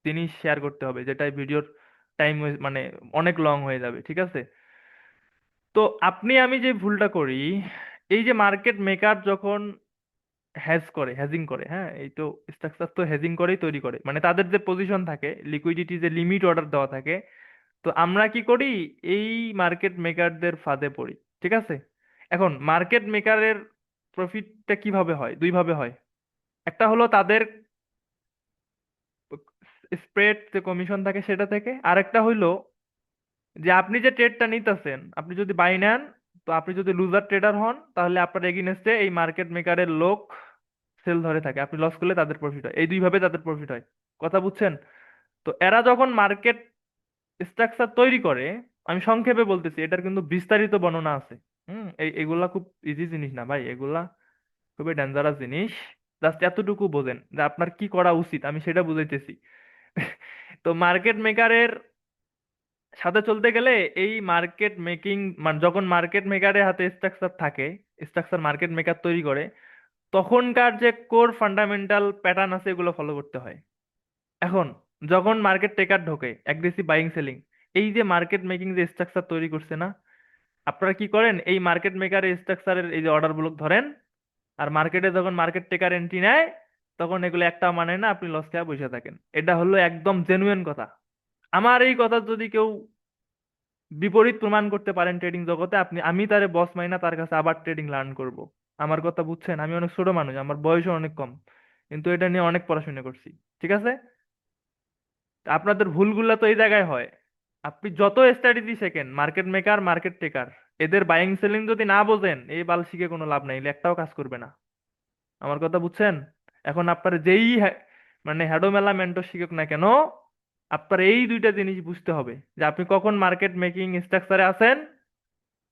জিনিস শেয়ার করতে হবে, যেটা ভিডিওর টাইম মানে অনেক লং হয়ে যাবে, ঠিক আছে। তো আপনি আমি যে ভুলটা করি, এই যে মার্কেট মেকার যখন হেজিং করে, হ্যাঁ, এই তো স্ট্রাকচার তো হেজিং করেই তৈরি করে, মানে তাদের যে পজিশন থাকে, লিকুইডিটি যে লিমিট অর্ডার দেওয়া থাকে। তো আমরা কি করি? এই মার্কেট মেকারদের ফাঁদে পড়ি, ঠিক আছে। এখন মার্কেট মেকারের প্রফিটটা কিভাবে হয়? দুই ভাবে হয়। একটা হলো তাদের স্প্রেড যে কমিশন থাকে সেটা থেকে, আরেকটা হইলো যে আপনি যে ট্রেডটা নিতেছেন, আপনি যদি বাই নেন, তো আপনি যদি লুজার ট্রেডার হন তাহলে আপনার এগেইনস্টে এই মার্কেট মেকারের লোক সেল ধরে থাকে, আপনি লস করলে তাদের প্রফিট হয়। এই দুই ভাবে তাদের প্রফিট হয়। কথা বুঝছেন? তো এরা যখন মার্কেট স্ট্রাকচার তৈরি করে, আমি সংক্ষেপে বলতেছি, এটার কিন্তু বিস্তারিত বর্ণনা আছে। এগুলা খুব ইজি জিনিস না ভাই, এগুলা খুবই ডেঞ্জারাস জিনিস। জাস্ট এতটুকু বোঝেন যে আপনার কি করা উচিত, আমি সেটা বুঝাইতেছি। তো মার্কেট মেকারের সাথে চলতে গেলে এই মার্কেট মেকিং, মানে যখন মার্কেট মেকারের হাতে স্ট্রাকচার থাকে, স্ট্রাকচার মার্কেট মেকার তৈরি করে, তখনকার যে কোর ফান্ডামেন্টাল প্যাটার্ন আছে এগুলো ফলো করতে হয়। এখন যখন মার্কেট টেকার ঢোকে, অ্যাগ্রেসিভ বাইং সেলিং, এই যে মার্কেট মেকিং যে স্ট্রাকচার তৈরি করছে না, আপনারা কি করেন? এই মার্কেট মেকারের স্ট্রাকচারের এই যে অর্ডার ব্লক ধরেন, আর মার্কেটে যখন মার্কেট টেকার এন্ট্রি নেয়, তখন এগুলো একটা মানে না, আপনি লস খেয়ে বসে থাকেন। এটা হলো একদম জেনুইন কথা। আমার এই কথা যদি কেউ বিপরীত প্রমাণ করতে পারেন ট্রেডিং জগতে, আমি তারে বস মাইনা তার কাছে আবার ট্রেডিং লার্ন করব। আমার কথা বুঝছেন? আমি অনেক ছোট মানুষ, আমার বয়সও অনেক কম, কিন্তু এটা নিয়ে অনেক পড়াশোনা করছি, ঠিক আছে। তা আপনাদের ভুলগুলা তো এই জায়গায় হয়। আপনি যত স্ট্র্যাটেজি শেখেন, মার্কেট মেকার মার্কেট টেকার, এদের বাইং সেলিং যদি না বোঝেন, এই বাল শিখে কোনো লাভ নাই, এগুলো একটাও কাজ করবে না। আমার কথা বুঝছেন? এখন আপনার যেই মানে হ্যাডো মেলা মেন্টর শিখুক না কেন, আপনার এই দুইটা জিনিস বুঝতে হবে, যে আপনি কখন মার্কেট মেকিং স্ট্রাকচারে আছেন,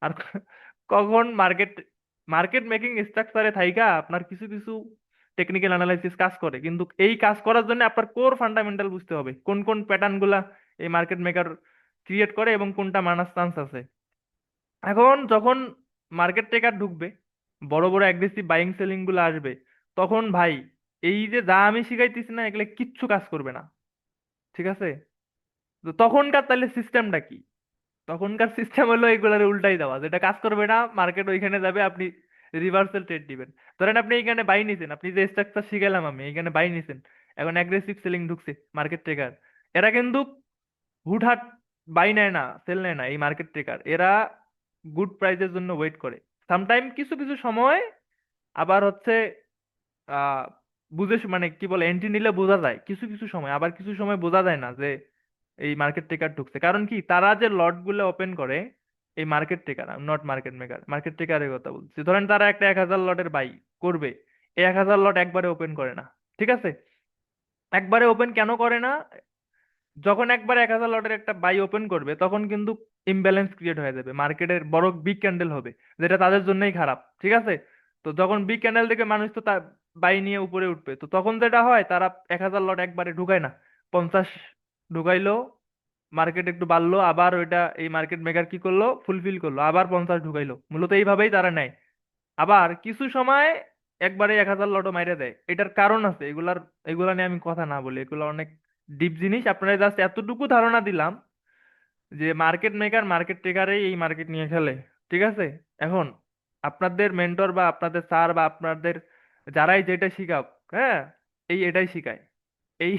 আর কখন মার্কেট মার্কেট মেকিং স্ট্রাকচারে থাইকা আপনার কিছু কিছু টেকনিক্যাল অ্যানালাইসিস কাজ করে, কিন্তু এই কাজ করার জন্য আপনার কোর ফান্ডামেন্টাল বুঝতে হবে কোন কোন প্যাটার্ন গুলা এই মার্কেট মেকার ক্রিয়েট করে এবং কোনটা মানার চান্স আছে। এখন যখন মার্কেট টেকার ঢুকবে, বড় বড় অ্যাগ্রেসিভ বাইং সেলিং গুলো আসবে, তখন ভাই এই যে যা আমি শিখাইতেছি না এগুলো কিচ্ছু কাজ করবে না। ঠিক আছে? তো তখনকার তাহলে সিস্টেমটা কি? তখনকার সিস্টেম হলো এগুলার উল্টাই দেওয়া, যেটা কাজ করবে না, মার্কেট ওইখানে যাবে, আপনি রিভার্সাল ট্রেড দিবেন। ধরেন আপনি এইখানে বাই নিছেন, আপনি যে স্ট্রাকচার শিখালাম আমি, এইখানে বাই নিছেন, এখন অ্যাগ্রেসিভ সেলিং ঢুকছে মার্কেট ট্রেকার, এরা কিন্তু হুটহাট বাই নেয় না, সেল নেয় না। এই মার্কেট ট্রেকার এরা গুড প্রাইসের জন্য ওয়েট করে, সামটাইম কিছু কিছু সময় আবার হচ্ছে আহ বুঝে মানে কি বলে এন্ট্রি নিলে বোঝা যায় কিছু কিছু সময়, আবার কিছু সময় বোঝা যায় না যে এই মার্কেট টেকার ঢুকছে। কারণ কি, তারা যে লট গুলো ওপেন করে, এই market taker, not market maker, market টেকারের কথা বলছি, ধরেন তারা একটা 1,000 লটের বাই করবে, এই 1,000 লট একবারে ওপেন করে না। ঠিক আছে? একবারে ওপেন কেন করে না? যখন একবার 1,000 লটের একটা বাই ওপেন করবে, তখন কিন্তু ইমব্যালেন্স ক্রিয়েট হয়ে যাবে, মার্কেটের বড় বিগ ক্যান্ডেল হবে, যেটা তাদের জন্যই খারাপ। ঠিক আছে? তো যখন বিগ ক্যান্ডেল থেকে মানুষ তো তার বাই নিয়ে উপরে উঠবে, তো তখন যেটা হয়, তারা 1,000 লট একবারে ঢুকায় না, 50 ঢুকাইলো, মার্কেট একটু বাড়লো, আবার ওইটা এই মার্কেট মেকার কি করলো, ফুলফিল করলো, আবার 50 ঢুকাইলো, মূলত এইভাবেই তারা নেয়। আবার কিছু সময় একবারে 1,000 লটও মাইরে দেয়। এটার কারণ আছে, এগুলা নিয়ে আমি কথা না বলি, এগুলো অনেক ডিপ জিনিস, আপনারা জাস্ট এতটুকু ধারণা দিলাম যে মার্কেট মেকার মার্কেট ট্রেকারই এই মার্কেট নিয়ে খেলে। ঠিক আছে? এখন আপনাদের মেন্টর বা আপনাদের স্যার বা আপনাদের যারাই যেটা শিখাক, হ্যাঁ, এটাই শিখায়, এই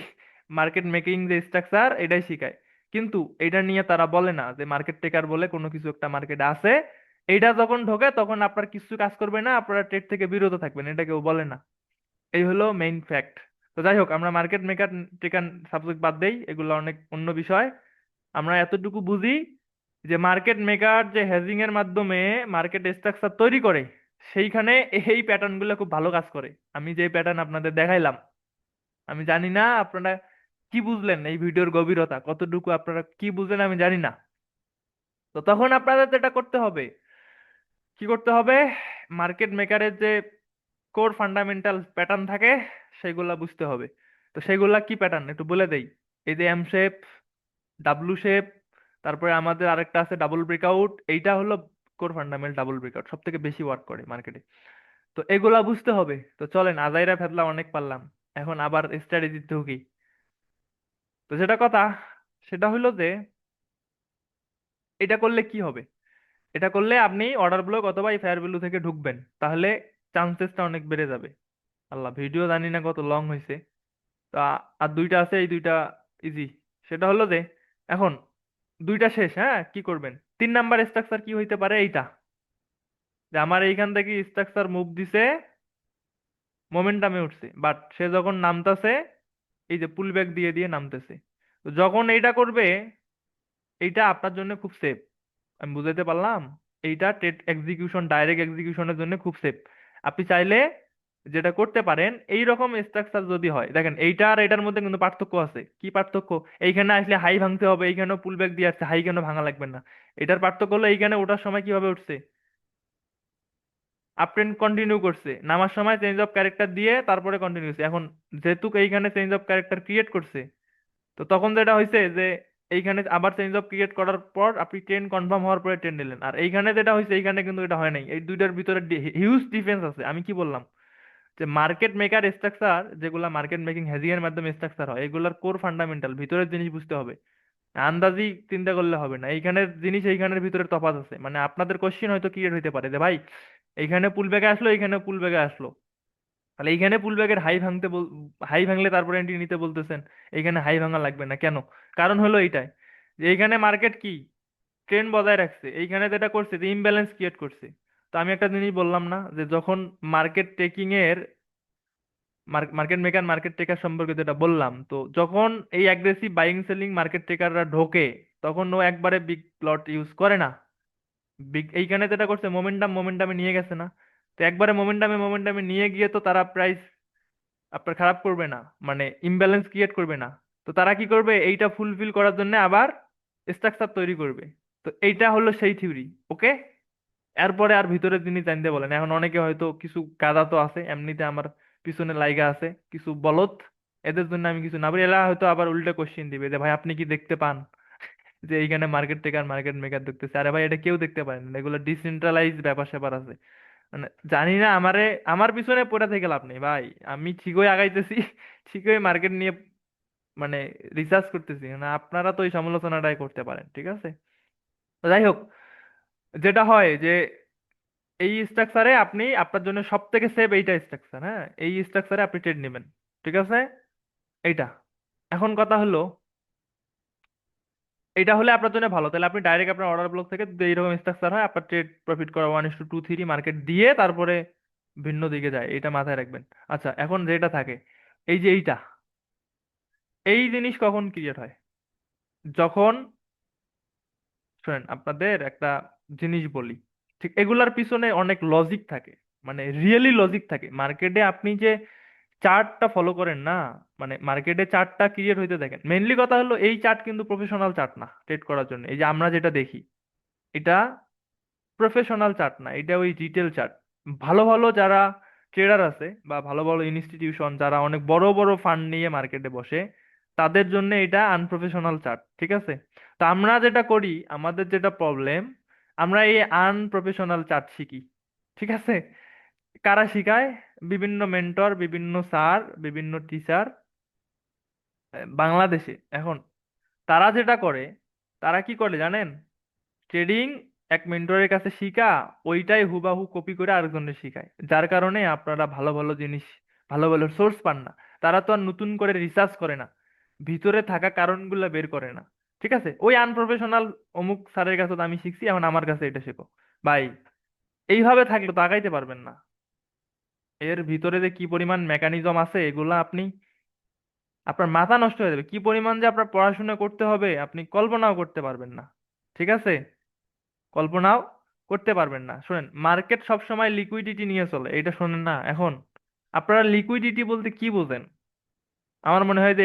মার্কেট মেকিং যে স্ট্রাকচার এটাই শিখায়। কিন্তু এটা নিয়ে তারা বলে না যে মার্কেট টেকার বলে কোনো কিছু একটা মার্কেট আছে, এইটা যখন ঢোকে তখন আপনার কিছু কাজ করবে না, আপনারা ট্রেড থেকে বিরত থাকবেন, এটা কেউ বলে না। এই হলো মেইন ফ্যাক্ট। তো যাই হোক, আমরা মার্কেট মেকার টেকার সাবজেক্ট বাদ দেই, এগুলো অনেক অন্য বিষয়। আমরা এতটুকু বুঝি যে মার্কেট মেকার যে হেজিং এর মাধ্যমে মার্কেট স্ট্রাকচার তৈরি করে, সেইখানে এই প্যাটার্ন গুলো খুব ভালো কাজ করে। আমি যে প্যাটার্ন আপনাদের দেখাইলাম, আমি জানি না আপনারা কি বুঝলেন, এই ভিডিওর গভীরতা কতটুকু আপনারা কি বুঝলেন আমি জানি না। তো তখন আপনাদের যেটা করতে হবে, কি করতে হবে, মার্কেট মেকারের যে কোর ফান্ডামেন্টাল প্যাটার্ন থাকে সেগুলা বুঝতে হবে। তো সেগুলা কি প্যাটার্ন একটু বলে দেই। এই যে এম শেপ, ডাব্লু শেপ, তারপরে আমাদের আরেকটা আছে ডাবল ব্রেকআউট, এইটা হলো কোর ফান্ডামেন্টাল ডাবল ব্রেকআউট, সব থেকে বেশি ওয়ার্ক করে মার্কেটে। তো এগুলা বুঝতে হবে। তো চলেন, আজাইরা ফেদলা অনেক পারলাম, এখন আবার স্ট্র্যাটেজি ঢুকি। তো যেটা কথা, সেটা হলো যে এটা করলে কি হবে, এটা করলে আপনি অর্ডার ব্লক অথবা এই ফেয়ার ভ্যালু থেকে ঢুকবেন, তাহলে চান্সেসটা অনেক বেড়ে যাবে। আল্লাহ, ভিডিও জানি না কত লং হয়েছে। তা আর দুইটা আছে, এই দুইটা ইজি। সেটা হলো যে এখন দুইটা শেষ, হ্যাঁ, কি করবেন, 3 নাম্বার স্ট্রাকচার কি হইতে পারে, এইটা যে আমার এইখান থেকে স্ট্রাকচার মুভ দিছে, মোমেন্টামে উঠছে, বাট সে যখন নামতাছে, এই যে পুল ব্যাক দিয়ে দিয়ে নামতেছে, তো যখন এইটা করবে, এইটা আপনার জন্য খুব সেফ। আমি বুঝাইতে পারলাম? এইটা ট্রেড এক্সিকিউশন, ডাইরেক্ট এক্সিকিউশনের জন্য খুব সেফ। আপনি চাইলে যেটা করতে পারেন, এই রকম স্ট্রাকচার যদি হয়, দেখেন এইটা আর এটার মধ্যে কিন্তু পার্থক্য আছে। কি পার্থক্য? এইখানে আসলে হাই ভাঙতে হবে, এইখানেও পুল ব্যাক দিয়ে আসছে, হাই কেন ভাঙা লাগবে না? এটার পার্থক্য হলো এইখানে ওঠার সময় কিভাবে উঠছে, আপ ট্রেন্ড কন্টিনিউ করছে, নামার সময় চেঞ্জ অফ ক্যারেক্টার দিয়ে তারপরে কন্টিনিউ করছে। এখন যেহেতু এইখানে চেঞ্জ অফ ক্যারেক্টার ক্রিয়েট করছে, তো তখন যেটা হয়েছে যে এইখানে আবার চেঞ্জ অফ ক্রিয়েট করার পর আপনি ট্রেন কনফার্ম হওয়ার পরে ট্রেন নিলেন, আর এইখানে যেটা হয়েছে এইখানে কিন্তু এটা হয় নাই। এই দুইটার ভিতরে হিউজ ডিফারেন্স আছে। আমি কি বললাম, যে মার্কেট মেকার স্ট্রাকচার, যেগুলা মার্কেট মেকিং হেজিং এর মাধ্যমে স্ট্রাকচার হয়, এগুলার কোর ফান্ডামেন্টাল ভিতরের জিনিস বুঝতে হবে, আন্দাজি চিন্তা করলে হবে না। এইখানের জিনিস এইখানের ভিতরে তফাৎ আছে। মানে আপনাদের কোশ্চেন হয়তো ক্রিয়েট হইতে পারে যে ভাই, এইখানে পুল ব্যাকে আসলো, এইখানে পুল ব্যাকে আসলো, তাহলে এইখানে পুল ব্যাকের হাই ভাঙতে হাই ভাঙলে তারপরে এন্ট্রি নিতে বলতেছেন, এইখানে হাই ভাঙা লাগবে না কেন? কারণ হলো এইটাই, যে এইখানে মার্কেট কি ট্রেন্ড বজায় রাখছে, এইখানে যেটা করছে যে ইমব্যালেন্স ক্রিয়েট করছে। তো আমি একটা জিনিস বললাম না, যে যখন মার্কেট টেকিং এর, মার্কেট মেকার মার্কেট টেকার সম্পর্কে যেটা বললাম, তো যখন এই অ্যাগ্রেসিভ বাইং সেলিং মার্কেট টেকাররা ঢোকে, তখন ও একবারে বিগ লট ইউজ করে না। বিগ এইখানে যেটা করছে, মোমেন্টামে নিয়ে গেছে না? তো একবারে মোমেন্টামে নিয়ে গিয়ে তো তারা প্রাইস আপনার খারাপ করবে না, মানে ইমব্যালেন্স ক্রিয়েট করবে না। তো তারা কি করবে, এইটা ফুলফিল করার জন্য আবার স্ট্রাকচার তৈরি করবে। তো এইটা হলো সেই থিওরি। ওকে, এরপরে আর ভিতরের জিনিস জানতে বলেন। এখন অনেকে হয়তো কিছু গাদা তো আছে এমনিতে আমার পিছনে লাইগা আছে, কিছু বলদ, এদের জন্য আমি কিছু না বলি, এরা হয়তো আবার উল্টা কোশ্চিন দিবে যে ভাই আপনি কি দেখতে পান যে এইখানে মার্কেট টেকার মার্কেট মেকার দেখতেছে? আরে ভাই এটা কেউ দেখতে পারেন না, এগুলো ডিসেন্ট্রালাইজ ব্যাপার স্যাপার আছে। মানে জানি না, আমার পিছনে পড়ে থেকে লাভ নেই ভাই। আমি ঠিকই আগাইতেছি, ঠিকই মার্কেট নিয়ে মানে রিসার্চ করতেছি না। আপনারা তো এই সমালোচনাটাই করতে পারেন, ঠিক আছে? তো যাই হোক, যেটা হয় যে এই স্ট্রাকচারে আপনি আপনার জন্য সব থেকে সেফ এইটা স্ট্রাকচার, হ্যাঁ, এই স্ট্রাকচারে আপনি ট্রেড নেবেন, ঠিক আছে? এইটা, এখন কথা হলো, এটা হলে আপনার জন্য ভালো, তাহলে আপনি ডাইরেক্ট আপনার অর্ডার ব্লক থেকে যদি এইরকম স্ট্রাকচার হয়, আপনার ট্রেড প্রফিট করা 1:2 3 মার্কেট দিয়ে তারপরে ভিন্ন দিকে যায়, এটা মাথায় রাখবেন। আচ্ছা, এখন যেটা থাকে, এই যে এইটা, এই জিনিস কখন ক্রিয়েট হয়? যখন, শোনেন আপনাদের একটা জিনিস বলি, ঠিক এগুলার পিছনে অনেক লজিক থাকে, মানে রিয়েলি লজিক থাকে। মার্কেটে আপনি যে চার্টটা ফলো করেন না, মানে মার্কেটে চার্টটা ক্রিয়েট হইতে দেখেন, মেইনলি কথা হলো এই চার্ট কিন্তু প্রফেশনাল চার্ট না ট্রেড করার জন্য। এই যে আমরা যেটা দেখি, এটা প্রফেশনাল চার্ট না, এটা ওই রিটেল চার্ট। ভালো ভালো যারা ট্রেডার আছে বা ভালো ভালো ইনস্টিটিউশন যারা অনেক বড় বড় ফান্ড নিয়ে মার্কেটে বসে, তাদের জন্য এটা আনপ্রফেশনাল চার্ট, ঠিক আছে? তো আমরা যেটা করি, আমাদের যেটা প্রবলেম, আমরা এই আনপ্রফেশনাল চার্ট শিখি, ঠিক আছে? কারা শিখায়? বিভিন্ন মেন্টর, বিভিন্ন স্যার, বিভিন্ন টিচার বাংলাদেশে এখন। তারা যেটা করে, তারা কি করে জানেন? ট্রেডিং এক মেন্টরের কাছে শিখা, ওইটাই হুবাহু কপি করে আরেকজনের শিখায়, যার কারণে আপনারা ভালো ভালো জিনিস, ভালো ভালো সোর্স পান না। তারা তো আর নতুন করে রিসার্চ করে না, ভিতরে থাকা কারণগুলো বের করে না, ঠিক আছে? ওই আনপ্রফেশনাল অমুক স্যারের কাছে তো আমি শিখছি, এখন আমার কাছে এটা শেখো। ভাই, এইভাবে থাকলে তো আগাইতে পারবেন না। এর ভিতরে যে কি পরিমাণ মেকানিজম আছে, এগুলা আপনি, আপনার মাথা নষ্ট হয়ে যাবে। কি পরিমাণ যে আপনার পড়াশোনা করতে হবে আপনি কল্পনাও করতে পারবেন না, ঠিক আছে? কল্পনাও করতে পারবেন না। শোনেন, মার্কেট সবসময় লিকুইডিটি নিয়ে চলে, এটা শোনেন না এখন? আপনারা লিকুইডিটি বলতে কি বোঝেন? আমার মনে হয় যে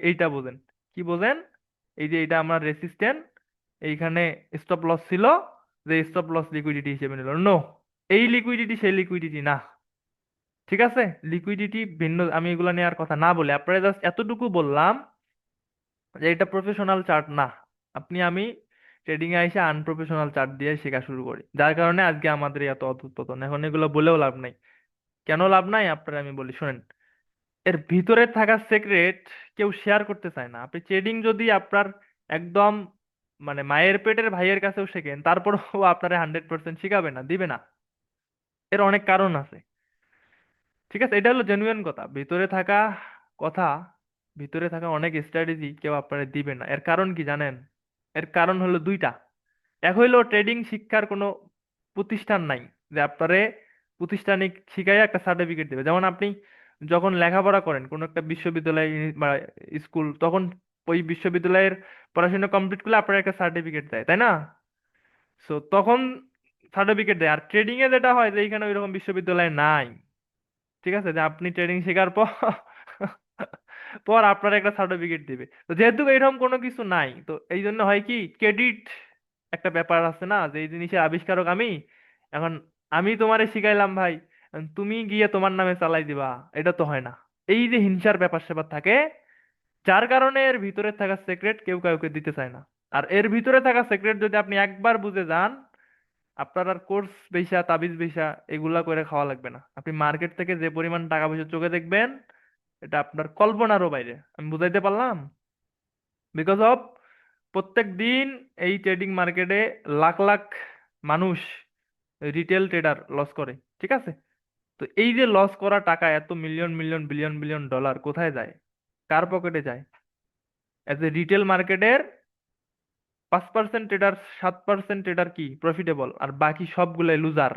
এইটা বোঝেন। কি বোঝেন? এই যে এটা আমার রেসিস্ট্যান্ট, এইখানে স্টপ লস ছিল, যে স্টপ লস লিকুইডিটি হিসেবে নিল। নো, এই লিকুইডিটি সেই লিকুইডিটি না, ঠিক আছে? লিকুইডিটি ভিন্ন। আমি এগুলো নিয়ে আর কথা না বলে আপনারা জাস্ট এতটুকু বললাম যে এটা প্রফেশনাল চার্ট না। আমি ট্রেডিং এ এসে আনপ্রফেশনাল চার্ট দিয়ে শেখা শুরু করি, যার কারণে আজকে আমাদের এত অধঃপতন। এখন এগুলো বলেও লাভ নাই। কেন লাভ নাই আপনারা আমি বলি, শুনেন। এর ভিতরে থাকা সিক্রেট কেউ শেয়ার করতে চায় না। আপনি ট্রেডিং যদি আপনার একদম মানে মায়ের পেটের ভাইয়ের কাছেও শেখেন, তারপরও আপনারা 100% শিখাবে না, দিবে না। এর অনেক কারণ আছে, ঠিক আছে? এটা হলো জেনুইন কথা। ভিতরে থাকা কথা, ভিতরে থাকা অনেক স্ট্র্যাটেজি কেউ আপনারা দিবে না। এর কারণ কি জানেন? এর কারণ হলো দুইটা। এক হইলো ট্রেডিং শিক্ষার কোনো প্রতিষ্ঠান নাই, যে আপনারে প্রতিষ্ঠানিক শিখাইয়া একটা সার্টিফিকেট দেবে। যেমন আপনি যখন লেখাপড়া করেন কোনো একটা বিশ্ববিদ্যালয় বা স্কুল, তখন ওই বিশ্ববিদ্যালয়ের পড়াশোনা কমপ্লিট করলে আপনার একটা সার্টিফিকেট দেয়, তাই না? সো তখন সার্টিফিকেট দেয়। আর ট্রেডিং এ যেটা হয় যে এইখানে ওইরকম বিশ্ববিদ্যালয় নাই, ঠিক আছে? যে আপনি ট্রেডিং শেখার পর পর আপনার একটা সার্টিফিকেট দিবে। তো যেহেতু এরকম কোনো কিছু নাই, তো এই জন্য হয় কি, ক্রেডিট একটা ব্যাপার আছে না, যে এই জিনিসের আবিষ্কারক আমি। এখন আমি তোমারে শিখাইলাম ভাই, এখন তুমি গিয়ে তোমার নামে চালাই দিবা, এটা তো হয় না। এই যে হিংসার ব্যাপার স্যাপার থাকে, যার কারণে এর ভিতরে থাকা সিক্রেট কেউ কাউকে দিতে চায় না। আর এর ভিতরে থাকা সিক্রেট যদি আপনি একবার বুঝে যান, আপনার আর কোর্স বেচা তাবিজ বেচা এগুলা করে খাওয়া লাগবে না। আপনি মার্কেট থেকে যে পরিমাণ টাকা পয়সা চোখে দেখবেন, এটা আপনার কল্পনারও বাইরে। আমি বুঝাইতে পারলাম? বিকজ অফ প্রত্যেক দিন এই ট্রেডিং মার্কেটে লাখ লাখ মানুষ, রিটেল ট্রেডার লস করে, ঠিক আছে? তো এই যে লস করা টাকা, এত million million billion billion dollar কোথায় যায়? কার পকেটে যায়? এজ এ রিটেল মার্কেটের 5% ট্রেডার, 7% ট্রেডার কি প্রফিটেবল, আর বাকি সবগুলাই লুজার।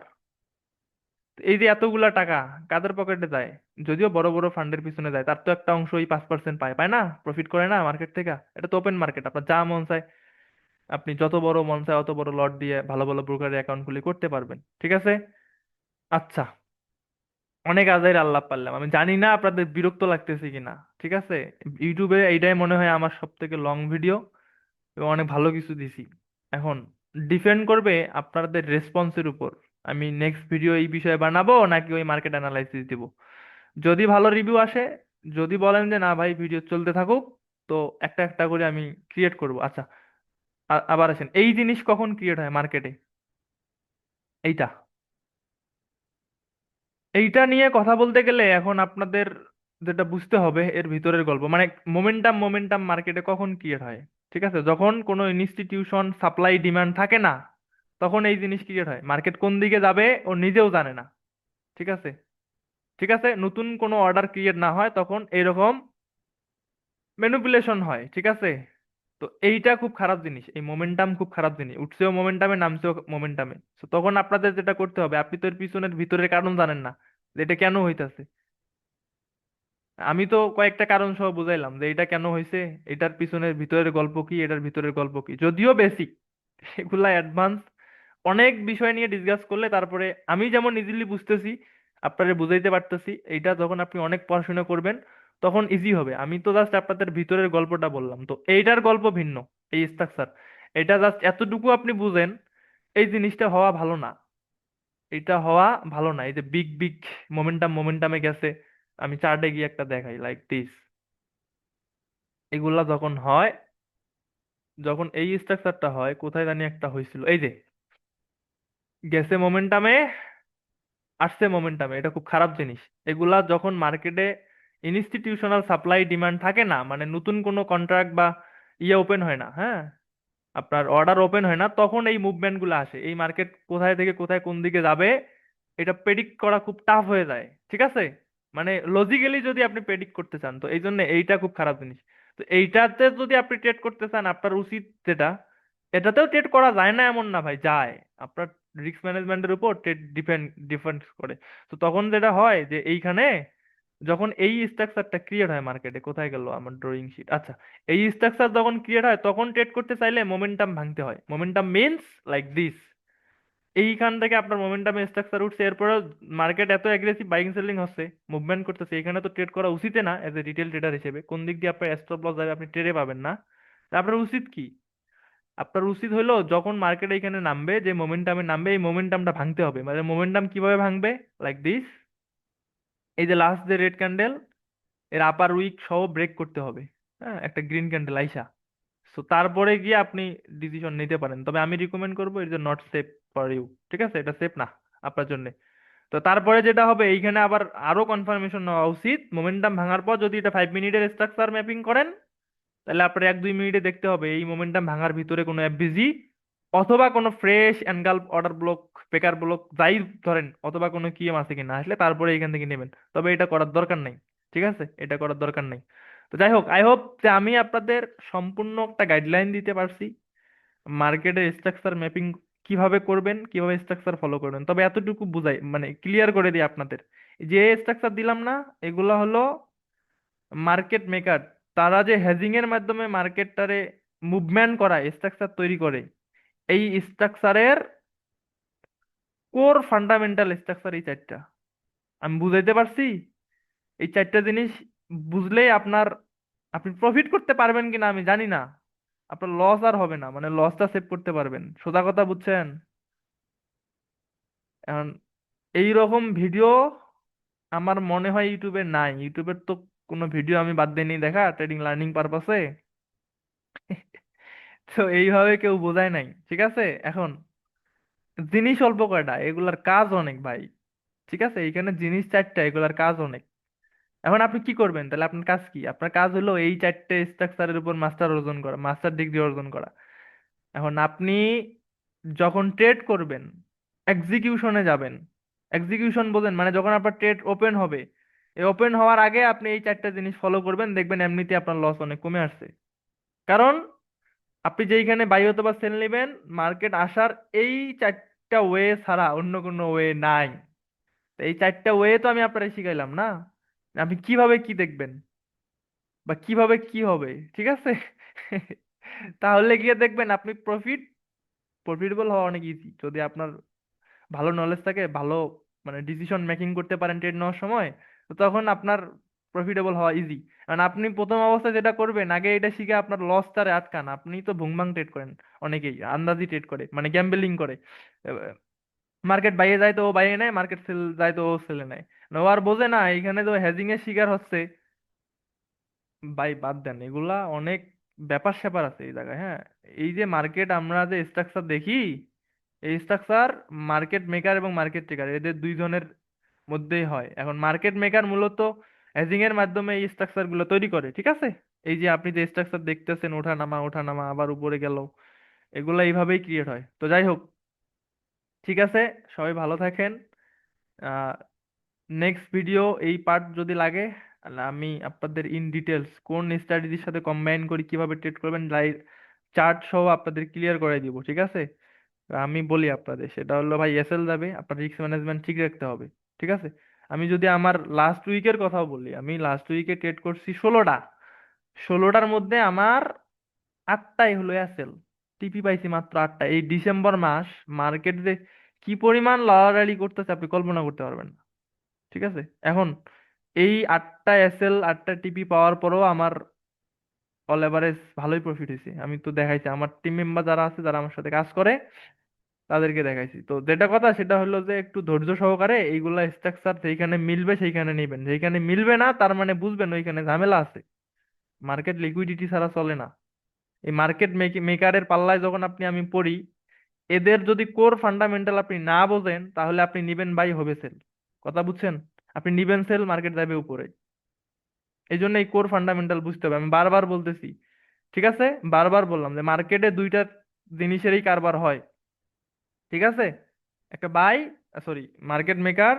এই যে এতগুলা টাকা কাদের পকেটে যায়? যদিও বড় বড় ফান্ডের পিছনে যায়, তার তো একটা অংশ ওই 5% পায়, পায় না? প্রফিট করে না মার্কেট থেকে? এটা তো ওপেন মার্কেট, আপনার যা মন চায়, আপনি যত বড় মন চায় অত বড় লট দিয়ে ভালো ভালো ব্রোকারের অ্যাকাউন্ট খুলে করতে পারবেন, ঠিক আছে? আচ্ছা, অনেক আজাইর আল্লাহ পারলাম, আমি জানি না আপনাদের বিরক্ত লাগতেছে কিনা। ঠিক আছে, ইউটিউবে এইটাই মনে হয় আমার সব থেকে লং ভিডিও, এবং অনেক ভালো কিছু দিছি। এখন ডিপেন্ড করবে আপনাদের রেসপন্সের উপর, আমি নেক্সট ভিডিও এই বিষয়ে বানাবো নাকি ওই মার্কেট অ্যানালাইসিস দিব। যদি ভালো রিভিউ আসে, যদি বলেন যে না ভাই ভিডিও চলতে থাকুক, তো একটা একটা করে আমি ক্রিয়েট করব। আচ্ছা, আবার আসেন, এই জিনিস কখন ক্রিয়েট হয় মার্কেটে? এইটা, এইটা নিয়ে কথা বলতে গেলে এখন আপনাদের যেটা বুঝতে হবে এর ভিতরের গল্প, মানে মোমেন্টাম, মোমেন্টাম মার্কেটে কখন ক্রিয়েট হয়? ঠিক আছে, যখন কোনো ইনস্টিটিউশন সাপ্লাই ডিমান্ড থাকে না, তখন এই জিনিস ক্রিয়েট হয়। মার্কেট কোন দিকে যাবে ও নিজেও জানে না। ঠিক আছে, ঠিক আছে, নতুন কোনো অর্ডার ক্রিয়েট না হয় তখন এইরকম ম্যানিপুলেশন হয়। ঠিক আছে, তো এইটা খুব খারাপ জিনিস, এই মোমেন্টাম খুব খারাপ জিনিস, উঠছেও মোমেন্টামে, নামছেও মোমেন্টামে। তো তখন আপনাদের যেটা করতে হবে, আপনি তো এর পিছনের ভিতরের কারণ জানেন না যে এটা কেন হইতাছে। আমি তো কয়েকটা কারণ সহ বুঝাইলাম যে এটা কেন হয়েছে, এটার পিছনের ভিতরের গল্প কি, এটার ভিতরের গল্প কি, যদিও বেসিক, এগুলা অ্যাডভান্স অনেক বিষয় নিয়ে ডিসকাস করলে তারপরে আমি যেমন ইজিলি বুঝতেছি, আপনাদের বুঝাইতে পারতেছি। এইটা যখন আপনি অনেক পড়াশোনা করবেন তখন ইজি হবে। আমি তো জাস্ট আপনাদের ভিতরের গল্পটা বললাম, তো এইটার গল্প ভিন্ন, এই স্ট্রাকচার, এটা জাস্ট এতটুকু আপনি বুঝেন। এই জিনিসটা হওয়া ভালো না, এটা হওয়া ভালো না। এই যে বিগ বিগ মোমেন্টাম, মোমেন্টামে গেছে, আমি চার্টে গিয়ে একটা দেখাই লাইক দিস, এগুলা যখন হয়, যখন এই স্ট্রাকচারটা হয়, কোথায় জানি একটা হয়েছিল, এই যে গেছে মোমেন্টামে, আসছে মোমেন্টামে, এটা খুব খারাপ জিনিস। এগুলা যখন মার্কেটে ইনস্টিটিউশনাল সাপ্লাই ডিমান্ড থাকে না, মানে নতুন কোনো কন্ট্রাক্ট বা ইয়ে ওপেন হয় না, হ্যাঁ, আপনার অর্ডার ওপেন হয় না, তখন এই মুভমেন্ট গুলো আসে। এই মার্কেট কোথায় থেকে কোথায় কোন দিকে যাবে এটা প্রেডিক্ট করা খুব টাফ হয়ে যায়। ঠিক আছে, মানে লজিক্যালি যদি আপনি প্রেডিক্ট করতে চান, তো এই জন্য এইটা খুব খারাপ জিনিস। তো এইটাতে যদি আপনি ট্রেড করতে চান, আপনার উচিত যেটা, এটাতেও ট্রেড করা যায় না এমন না ভাই, যায়। আপনার রিস্ক ম্যানেজমেন্টের উপর ট্রেড ডিপেন্ড করে। তো তখন যেটা হয় যে এইখানে যখন এই স্ট্রাকচারটা ক্রিয়েট হয় মার্কেটে, কোথায় গেল আমার ড্রয়িং শিট, আচ্ছা, এই স্ট্রাকচার যখন ক্রিয়েট হয় তখন ট্রেড করতে চাইলে মোমেন্টাম ভাঙতে হয়। মোমেন্টাম মিন্স লাইক দিস, এইখান থেকে আপনার মোমেন্টাম স্ট্রাকচার উঠছে, এরপরে মার্কেট এত অ্যাগ্রেসিভ বাইং সেলিং হচ্ছে, মুভমেন্ট করতেছে, এখানে তো ট্রেড করা উচিত না এজ এ রিটেল ট্রেডার হিসেবে। কোন দিক দিয়ে আপনার স্টপ লস যাবে আপনি ট্রেডে পাবেন না। তা আপনার উচিত কি? আপনার উচিত হলো যখন মার্কেট এখানে নামবে, যে মোমেন্টামে নামবে, এই মোমেন্টামটা ভাঙতে হবে। মানে মোমেন্টাম কিভাবে ভাঙবে, লাইক দিস, এই যে লাস্ট যে রেড ক্যান্ডেল, এর আপার উইক সহ ব্রেক করতে হবে, হ্যাঁ, একটা গ্রিন ক্যান্ডেল আইসা। তো তারপরে গিয়ে আপনি ডিসিশন নিতে পারেন, তবে আমি রিকমেন্ড করবো it is not safe for you. ঠিক আছে, এটা সেফ না আপনার জন্য। তো তারপরে যেটা হবে, এইখানে আবার আরো কনফার্মেশন নেওয়া উচিত। মোমেন্টাম ভাঙার পর যদি এটা 5 মিনিটের স্ট্রাকচার ম্যাপিং করেন, তাহলে আপনার 1-2 মিনিটে দেখতে হবে এই মোমেন্টাম ভাঙার ভিতরে কোনো এফবিজি অথবা কোনো fresh engulf order block, breaker block যাই ধরেন, অথবা কোনো কিএম আছে কিনা, আসলে তারপরে এখান থেকে নেবেন। তবে এটা করার দরকার নাই। ঠিক আছে, এটা করার দরকার নাই। তো যাই হোক, আই হোপ যে আমি আপনাদের সম্পূর্ণ একটা গাইডলাইন দিতে পারছি মার্কেটের স্ট্রাকচার ম্যাপিং কিভাবে করবেন, কিভাবে স্ট্রাকচার ফলো করবেন। তবে এতটুকু বুঝাই, মানে ক্লিয়ার করে দিই আপনাদের, যে স্ট্রাকচার দিলাম না, এগুলো হলো মার্কেট মেকার, তারা যে হেজিং এর মাধ্যমে মার্কেটটারে মুভমেন্ট করায়, স্ট্রাকচার তৈরি করে, এই স্ট্রাকচারের কোর ফান্ডামেন্টাল স্ট্রাকচার এই চারটা। আমি বুঝাইতে পারছি? এই চারটা জিনিস বুঝলেই আপনার, আপনি প্রফিট করতে পারবেন কিনা আমি জানি না, আপনার লস আর হবে না, মানে লসটা সেভ করতে পারবেন, সোজা কথা, বুঝছেন? এখন এই রকম ভিডিও আমার মনে হয় ইউটিউবে নাই। ইউটিউবের তো কোনো ভিডিও আমি বাদ দিইনি দেখা ট্রেডিং লার্নিং পারপাসে। তো এইভাবে কেউ বোঝায় নাই। ঠিক আছে, এখন জিনিস অল্প কয়টা, এগুলার কাজ অনেক ভাই। ঠিক আছে, এইখানে জিনিস চারটা, এগুলার কাজ অনেক। এখন আপনি কি করবেন তাহলে? আপনার কাজ কি? আপনার কাজ হলো এই চারটে স্ট্রাকচারের উপর মাস্টার অর্জন করা, মাস্টার ডিগ্রি অর্জন করা। এখন আপনি যখন ট্রেড করবেন, এক্সিকিউশনে যাবেন। এক্সিকিউশন বোঝেন, মানে যখন আপনার ট্রেড ওপেন হবে, এই ওপেন হওয়ার আগে আপনি এই চারটা জিনিস ফলো করবেন, দেখবেন এমনিতে আপনার লস অনেক কমে আসছে। কারণ আপনি যেইখানে বাই অথবা সেল নেবেন, মার্কেট আসার এই চারটা ওয়ে ছাড়া অন্য কোনো ওয়ে নাই। তো এই চারটা ওয়ে তো আমি আপনাকে শিখাইলাম না, আপনি কিভাবে কি দেখবেন বা কিভাবে কি হবে। ঠিক আছে, তাহলে গিয়ে দেখবেন আপনি প্রফিটেবল হওয়া অনেক ইজি, যদি আপনার ভালো নলেজ থাকে, ভালো মানে ডিসিশন মেকিং করতে পারেন ট্রেড নেওয়ার সময়, তো তখন আপনার প্রফিটেবল হওয়া ইজি। কারণ আপনি প্রথম অবস্থায় যেটা করবেন, আগে এটা শিখে আপনার লসটারে আটকান। আপনি তো ভুংভাং ট্রেড করেন, অনেকেই আন্দাজি ট্রেড করে, মানে গ্যাম্বলিং করে। মার্কেট বাইরে যায় তো ও বাইরে নেয়, মার্কেট সেল যায় তো ও সেলে নেয়। ও আর বোঝে না এখানে তো হ্যাজিং এর শিকার হচ্ছে। ভাই বাদ দেন এগুলা, অনেক ব্যাপার স্যাপার আছে এই জায়গায়। হ্যাঁ, এই যে মার্কেট আমরা যে স্ট্রাকচার দেখি, এই স্ট্রাকচার মার্কেট মেকার এবং মার্কেট ট্রেকার এদের দুইজনের মধ্যেই হয়। এখন মার্কেট মেকার মূলত হেজিং এর মাধ্যমে এই স্ট্রাকচার গুলো তৈরি করে, ঠিক আছে? এই যে আপনি যে স্ট্রাকচার দেখতেছেন, ওঠা নামা ওঠা নামা আবার উপরে গেল, এগুলা এইভাবেই ক্রিয়েট হয়। তো যাই হোক, ঠিক আছে, সবাই ভালো থাকেন। আহ নেক্সট ভিডিও এই পার্ট যদি লাগে, তাহলে আমি আপনাদের ইন ডিটেলস কোন স্ট্র্যাটেজির সাথে কম্বাইন করি, কিভাবে ট্রেড করবেন, লাইভ চার্ট সহ আপনাদের ক্লিয়ার করে দিব, ঠিক আছে? আমি বলি আপনাদের, সেটা হলো ভাই এসএল যাবে, আপনার রিস্ক ম্যানেজমেন্ট ঠিক রাখতে হবে, ঠিক আছে? আমি যদি আমার লাস্ট উইকের কথাও বলি, আমি লাস্ট উইকে ট্রেড করছি 16টা। 16টার মধ্যে আমার 8টাই হলো এসএল। টিপি পাইছি মাত্র 8টা। এই ডিসেম্বর মাস মার্কেট যে কি পরিমাণ লড়াই করতেছে আপনি কল্পনা করতে পারবেন না, ঠিক আছে? এখন এই 8টা এসএল 8টা টিপি পাওয়ার পরেও আমার অল এভারেজ ভালোই প্রফিট হয়েছে। আমি তো দেখাইছি আমার টিম মেম্বার যারা আছে, যারা আমার সাথে কাজ করে, তাদেরকে দেখাইছি। তো যেটা কথা সেটা হলো যে একটু ধৈর্য সহকারে এইগুলা স্ট্রাকচার যেখানে মিলবে সেইখানে নেবেন, যেখানে মিলবে না তার মানে বুঝবেন ওইখানে ঝামেলা আছে। মার্কেট লিকুইডিটি ছাড়া চলে না। এই মার্কেট মেকারের পাল্লায় যখন আমি পড়ি, এদের যদি কোর ফান্ডামেন্টাল আপনি না বোঝেন, তাহলে আপনি নিবেন বাই হবে সেল। কথা বুঝছেন? আপনি নিবেন সেল, মার্কেট যাবে উপরে। এই জন্য এই কোর ফান্ডামেন্টাল বুঝতে হবে, আমি বারবার বলতেছি, ঠিক আছে? বারবার বললাম যে মার্কেটে দুইটা জিনিসেরই কারবার হয়, ঠিক আছে? একটা বাই, সরি, মার্কেট মেকার,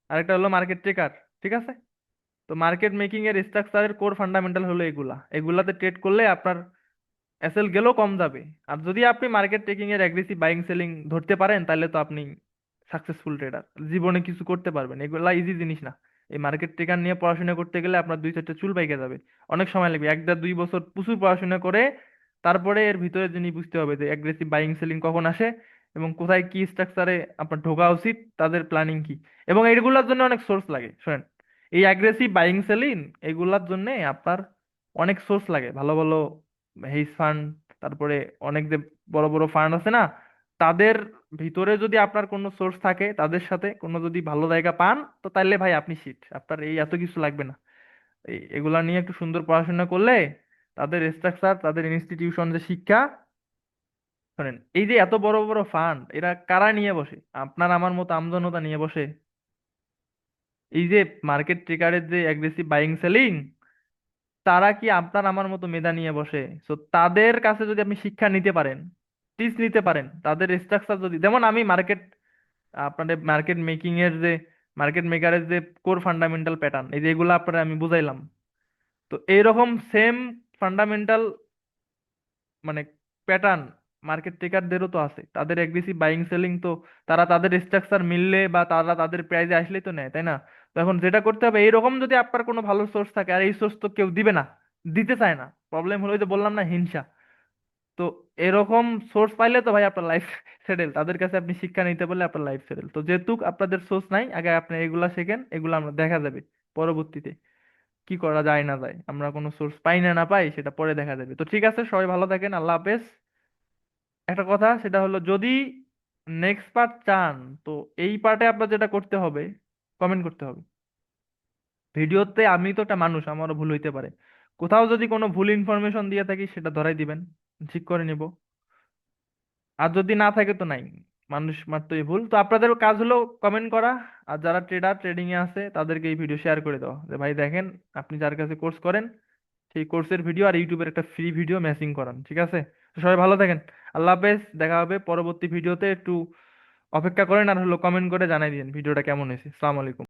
আর একটা হলো মার্কেট ট্রেকার, ঠিক আছে? তো মার্কেট মেকিং এর স্ট্রাকচারের কোর ফান্ডামেন্টাল হলো এগুলা। এগুলাতে ট্রেড করলে আপনার এসএল গেলেও কম যাবে। আর যদি আপনি মার্কেট টেকিং এর অ্যাগ্রেসিভ বাইং সেলিং ধরতে পারেন, তাহলে তো আপনি সাকসেসফুল ট্রেডার, জীবনে কিছু করতে পারবেন। এগুলা ইজি জিনিস না। এই মার্কেট ট্রেকার নিয়ে পড়াশোনা করতে গেলে আপনার দুই চারটা চুল পাইকে যাবে, অনেক সময় লাগবে, 1 দেড় 2 বছর প্রচুর পড়াশোনা করে তারপরে এর ভিতরে যিনি বুঝতে হবে যে অ্যাগ্রেসিভ বাইং সেলিং কখন আসে এবং কোথায় কি স্ট্রাকচারে আপনার ঢোকা উচিত, তাদের প্ল্যানিং কি। এবং এইগুলোর জন্য অনেক সোর্স লাগে, শোনেন। এই অ্যাগ্রেসিভ বাইং সেলিং এগুলার জন্য আপনার অনেক সোর্স লাগে, ভালো ভালো হেজ ফান্ড, তারপরে অনেক যে বড় বড় ফান্ড আছে না, তাদের ভিতরে যদি আপনার কোনো সোর্স থাকে, তাদের সাথে কোনো যদি ভালো জায়গা পান, তো তাইলে ভাই আপনি শিট, আপনার এই এত কিছু লাগবে না। এগুলা নিয়ে একটু সুন্দর পড়াশোনা করলে, তাদের স্ট্রাকচার, তাদের ইনস্টিটিউশন যে শিক্ষা, শোনেন, এই যে এত বড় বড় ফান্ড, এরা কারা নিয়ে বসে? আপনার আমার মতো আমজনতা নিয়ে বসে। এই যে মার্কেট ট্রেকারের যে অ্যাগ্রেসিভ বাইং সেলিং, তারা কি আপনার আমার মতো মেধা নিয়ে বসে? তো তাদের কাছে যদি আপনি শিক্ষা নিতে পারেন, টিপস নিতে পারেন, তাদের স্ট্রাকচার যদি, যেমন আমি মার্কেট, আপনাদের মার্কেট মেকিং এর যে মার্কেট মেকারের যে কোর ফান্ডামেন্টাল প্যাটার্ন, এই যে এগুলো আপনারা আমি বুঝাইলাম, তো এইরকম সেম ফান্ডামেন্টাল মানে প্যাটার্ন মার্কেট ট্রেকারদেরও তো আছে। তাদের এগ্রেসিভ বাইং সেলিং তো তারা তাদের স্ট্রাকচার মিললে বা তারা তাদের প্রাইজে আসলেই তো নেয়, তাই না? তো এখন যেটা করতে হবে, এইরকম যদি আপনার কোনো ভালো সোর্স থাকে, আর এই সোর্স তো কেউ দিবে না, দিতে চায় না, প্রবলেম হলো ওই যে বললাম না, হিংসা। তো এরকম সোর্স পাইলে তো ভাই আপনার লাইফ সেটেল, তাদের কাছে আপনি শিক্ষা নিতে পারলে আপনার লাইফ সেটেল। তো যেহেতু আপনাদের সোর্স নাই, আগে আপনি এগুলা শেখেন, এগুলো আমরা দেখা যাবে পরবর্তীতে কি করা যায় না যায়, আমরা কোনো সোর্স পাই না না পাই সেটা পরে দেখা যাবে। তো ঠিক আছে, সবাই ভালো থাকেন, আল্লাহ হাফেজ। একটা কথা সেটা হলো, যদি নেক্সট পার্ট চান, তো এই পার্টে আপনার যেটা করতে হবে, কমেন্ট করতে হবে। ভিডিওতে আমি তো একটা মানুষ, আমারও ভুল হইতে পারে, কোথাও যদি কোনো ভুল ইনফরমেশন দিয়ে থাকি সেটা ধরাই দিবেন, ঠিক করে নিব। আর যদি না থাকে তো নাই, মানুষ মাত্রই ভুল। তো আপনাদের কাজ হলো কমেন্ট করা, আর যারা ট্রেডার ট্রেডিং এ আছে তাদেরকে এই ভিডিও শেয়ার করে দেওয়া, যে ভাই দেখেন, আপনি যার কাছে কোর্স করেন সেই কোর্সের ভিডিও আর ইউটিউবের একটা ফ্রি ভিডিও ম্যাচিং করান, ঠিক আছে? তো সবাই ভালো থাকেন, আল্লাহ হাফেজ, দেখা হবে পরবর্তী ভিডিওতে। একটু অপেক্ষা করেন আর হলো কমেন্ট করে জানাই দিন ভিডিওটা কেমন হয়েছে। আসসালামু আলাইকুম।